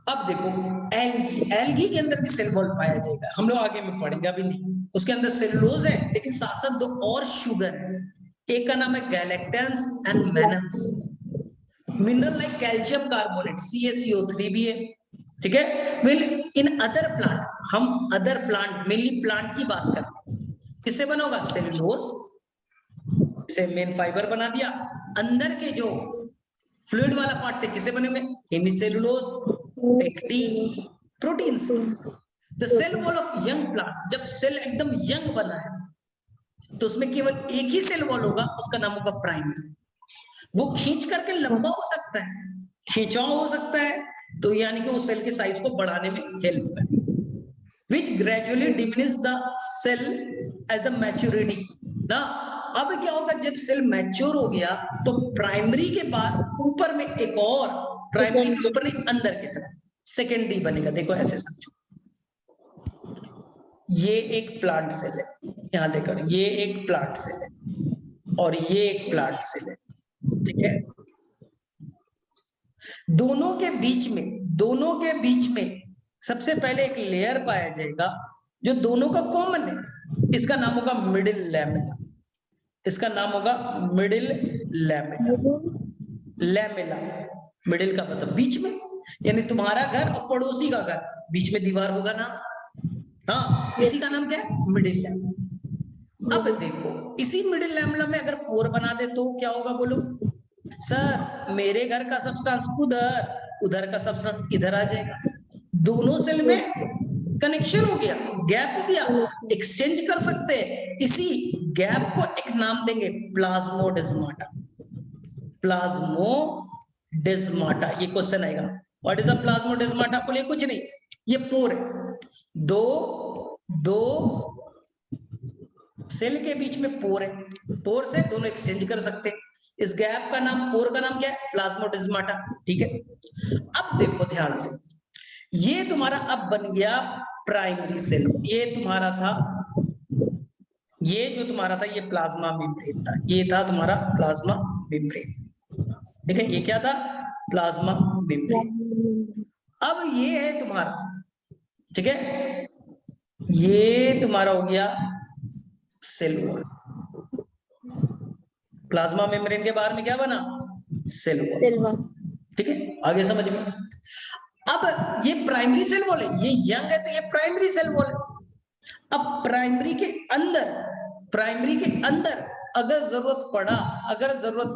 अब देखो एल्गी, एल्गी के अंदर भी सेल वॉल पाया जाएगा, हम लोग आगे में पढ़ेंगे अभी नहीं। उसके अंदर सेलुलोज है लेकिन साथ साथ दो और शुगर है, एक का नाम है गैलेक्टेंस and मेनन्स। Mineral like calcium carbonate CaCO3 भी है, ठीक है। वेल इन अदर प्लांट, हम अदर प्लांट मेनली प्लांट की बात करते हैं, किससे बना होगा, सेलुलोज से मेन फाइबर बना दिया, अंदर के जो फ्लूइड वाला पार्ट थे किससे बने हुए, hemicellulose, pectin, proteins. The cell wall of young plant, जब सेल एकदम यंग बना है तो उसमें केवल एक ही सेल वॉल होगा, उसका नाम होगा प्राइमरी। वो खींच करके लंबा हो सकता है, खिंचाव हो सकता है, तो यानी कि वो सेल के साइज को बढ़ाने में हेल्प करे, which gradually diminish the cell as the maturity ना। अब क्या होगा, जब सेल मैच्योर हो गया तो प्राइमरी के बाद ऊपर में एक और, प्राइमरी के ऊपर नहीं अंदर की तरफ सेकेंडरी बनेगा। देखो ऐसे समझो, ये एक प्लांट सेल है, यहां देखो ये एक प्लांट सेल है और ये एक प्लांट सेल है, ठीक है। दोनों के बीच में सबसे पहले एक लेयर पाया जाएगा जो दोनों का कॉमन है, इसका नाम होगा मिडिल लैमेला, इसका नाम होगा मिडिल लैमेला। लैमेला मिडिल का मतलब बीच में, यानी तुम्हारा घर और पड़ोसी का घर, बीच में दीवार होगा ना, हाँ, इसी का नाम क्या है, मिडिल लैमेला। अब देखो इसी मिडिल लैमेला में अगर पोर बना दे तो क्या होगा, बोलो सर, मेरे घर का सब्सटेंस उधर, उधर का सब्सटेंस इधर आ जाएगा, दोनों सेल में कनेक्शन हो गया, गैप हो गया, एक्सचेंज कर सकते हैं। इसी गैप को एक नाम देंगे प्लाज्मोडेस्माटा, प्लाज्मोडेस्माटा। ये क्वेश्चन आएगा, व्हाट इज अ प्लाज्मोडेस्माटा, बोलिए कुछ नहीं, ये पोर है, दो सेल के बीच में पोर है, पोर से दोनों एक्सचेंज कर सकते हैं, इस गैप का नाम, पोर का नाम क्या है, प्लाज्मोडेस्माटा, ठीक है। अब देखो ध्यान से, ये तुम्हारा अब बन गया प्राइमरी सेल, ये तुम्हारा था, ये जो तुम्हारा था ये प्लाज्मा मेम्ब्रेन था, ये था तुम्हारा प्लाज्मा मेम्ब्रेन, ठीक है, ये क्या था, प्लाज्मा मेम्ब्रेन। अब ये है तुम्हारा, ठीक है, ये तुम्हारा हो गया सेल वॉल, प्लाज्मा मेम्ब्रेन के बाहर में क्या बना, सेल वॉल, ठीक है, आगे समझ में। अब ये प्राइमरी सेल वॉल है, ये यंग है तो ये प्राइमरी सेल वॉल है। अब प्राइमरी के अंदर अगर जरूरत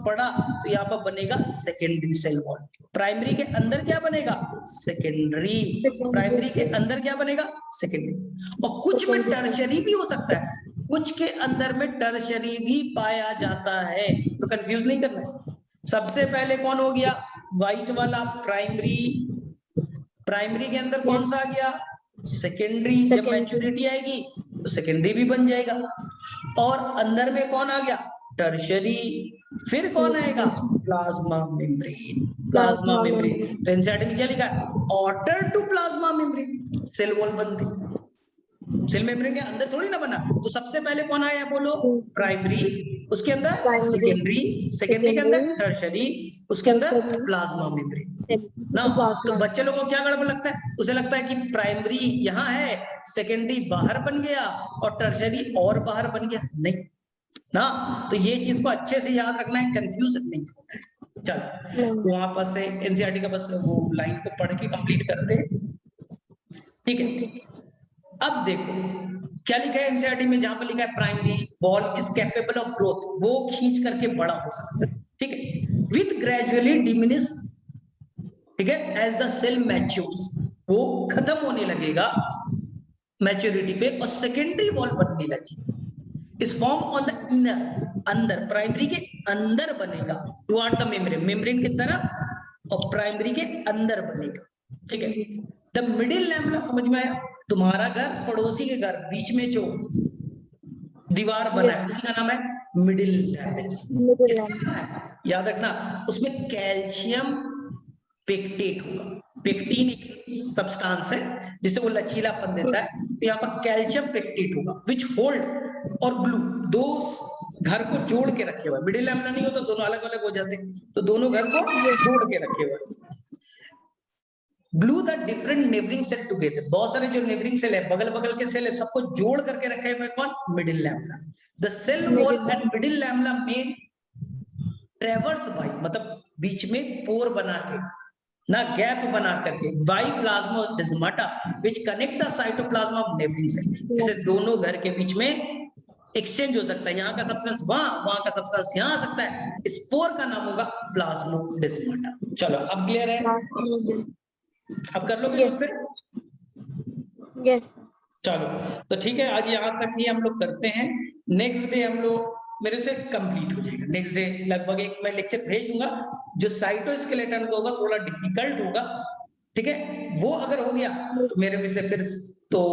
पड़ा तो यहाँ पर बनेगा सेकेंडरी सेल वॉल। प्राइमरी के अंदर क्या बनेगा, सेकेंडरी, प्राइमरी के अंदर क्या बनेगा, सेकेंडरी। और कुछ में टर्शरी भी हो सकता है, कुछ के अंदर में टर्शरी भी पाया जाता है, तो कंफ्यूज नहीं करना है। सबसे पहले कौन हो गया, व्हाइट वाला प्राइमरी, प्राइमरी के अंदर कौन सा आ गया, सेकेंडरी। जब मैच्योरिटी आएगी तो सेकेंडरी भी बन जाएगा। और अंदर में कौन आ गया, टर्शरी। फिर कौन आएगा, प्लाज्मा मेम्ब्रेन, प्लाज्मा मेम्ब्रेन। तो एनसीईआरटी में क्या लिखा है, order to plasma membrane, cell wall बनती, सेल मेम्ब्रेन के अंदर थोड़ी ना बना। तो सबसे पहले कौन आया बोलो, प्राइमरी, उसके अंदर सेकेंडरी, सेकेंडरी के अंदर टर्शरी, उसके अंदर प्लाज्मा मेम्ब्रेन ना। तो बच्चे लोगों को क्या गड़बड़ लगता है, उसे लगता है कि प्राइमरी यहाँ है, सेकेंडरी बाहर बन गया और टर्शरी और बाहर बन गया, नहीं ना। तो ये चीज को अच्छे से याद रखना है, कंफ्यूज नहीं होना है। चलो वहां पर से एनसीईआरटी का बस वो लाइन को पढ़ के कंप्लीट करते हैं, ठीक है। अब देखो क्या लिखा है एनसीईआरटी में, जहां पर लिखा है primary wall is capable of growth, वो खींच करके बड़ा हो सकता है, ठीक है, विथ ग्रेजुअली डिमिनिश ठीक है, एज द सेल मैच्योर्स, वो खत्म होने लगेगा मैच्योरिटी पे और सेकेंडरी वॉल बनने लगेगी। इस फॉर्म ऑन द इनर, अंदर, प्राइमरी के अंदर बनेगा, टुवर्ड द मेम्ब्रेन, मेम्ब्रेन की तरफ और प्राइमरी के अंदर बनेगा। ठीक है, द मिडिल लैमेला, समझ में आया? तुम्हारा घर पड़ोसी के घर, बीच में जो दीवार बना है उसका नाम है मिडिल लैमेला। याद रखना, उसमें कैल्शियम पेक्टेट होगा। पेक्टिन एक सब्सटेंस है जिससे वो लचीलापन देता है, तो यहाँ पर कैल्शियम पेक्टेट होगा, विच होल्ड और ग्लू, दो घर को जोड़ के रखे हुए। मिडिल लैमेला नहीं होता, दोनों अलग अलग हो जाते, तो दोनों घर को जोड़ के रखे हुए। Glue the different neighbouring cell together, बहुत सारे जो नेबरिंग सेल है, बगल बगल के सेल है, सबको जोड़ करके रखे हुए कौन? Middle lamella. The cell wall and middle lamella made traverse by, मतलब बीच में पोर बना के, ना गैप बना करके, by plasmodesmata which connect the cytoplasm of neighbouring cell, इससे दोनों घर के बीच में एक्सचेंज हो सकता है, यहाँ का सब्सटेंस वहां का सब्सटेंस यहाँ आ सकता है। स्पोर का नाम होगा प्लाज्मोडेस्माटा। चलो अब क्लियर है? अब कर लोगे मुझसे? यस। चलो तो ठीक है, आज यहाँ तक ही हम लोग करते हैं। नेक्स्ट डे हम लोग मेरे से कंप्लीट हो जाएगा। नेक्स्ट डे लगभग एक मैं लेक्चर भेज दूंगा, जो साइटोस्केलेटन का होगा थोड़ा डिफिकल्ट होगा। ठीक है, वो अगर हो गया तो मेरे में से फिर तो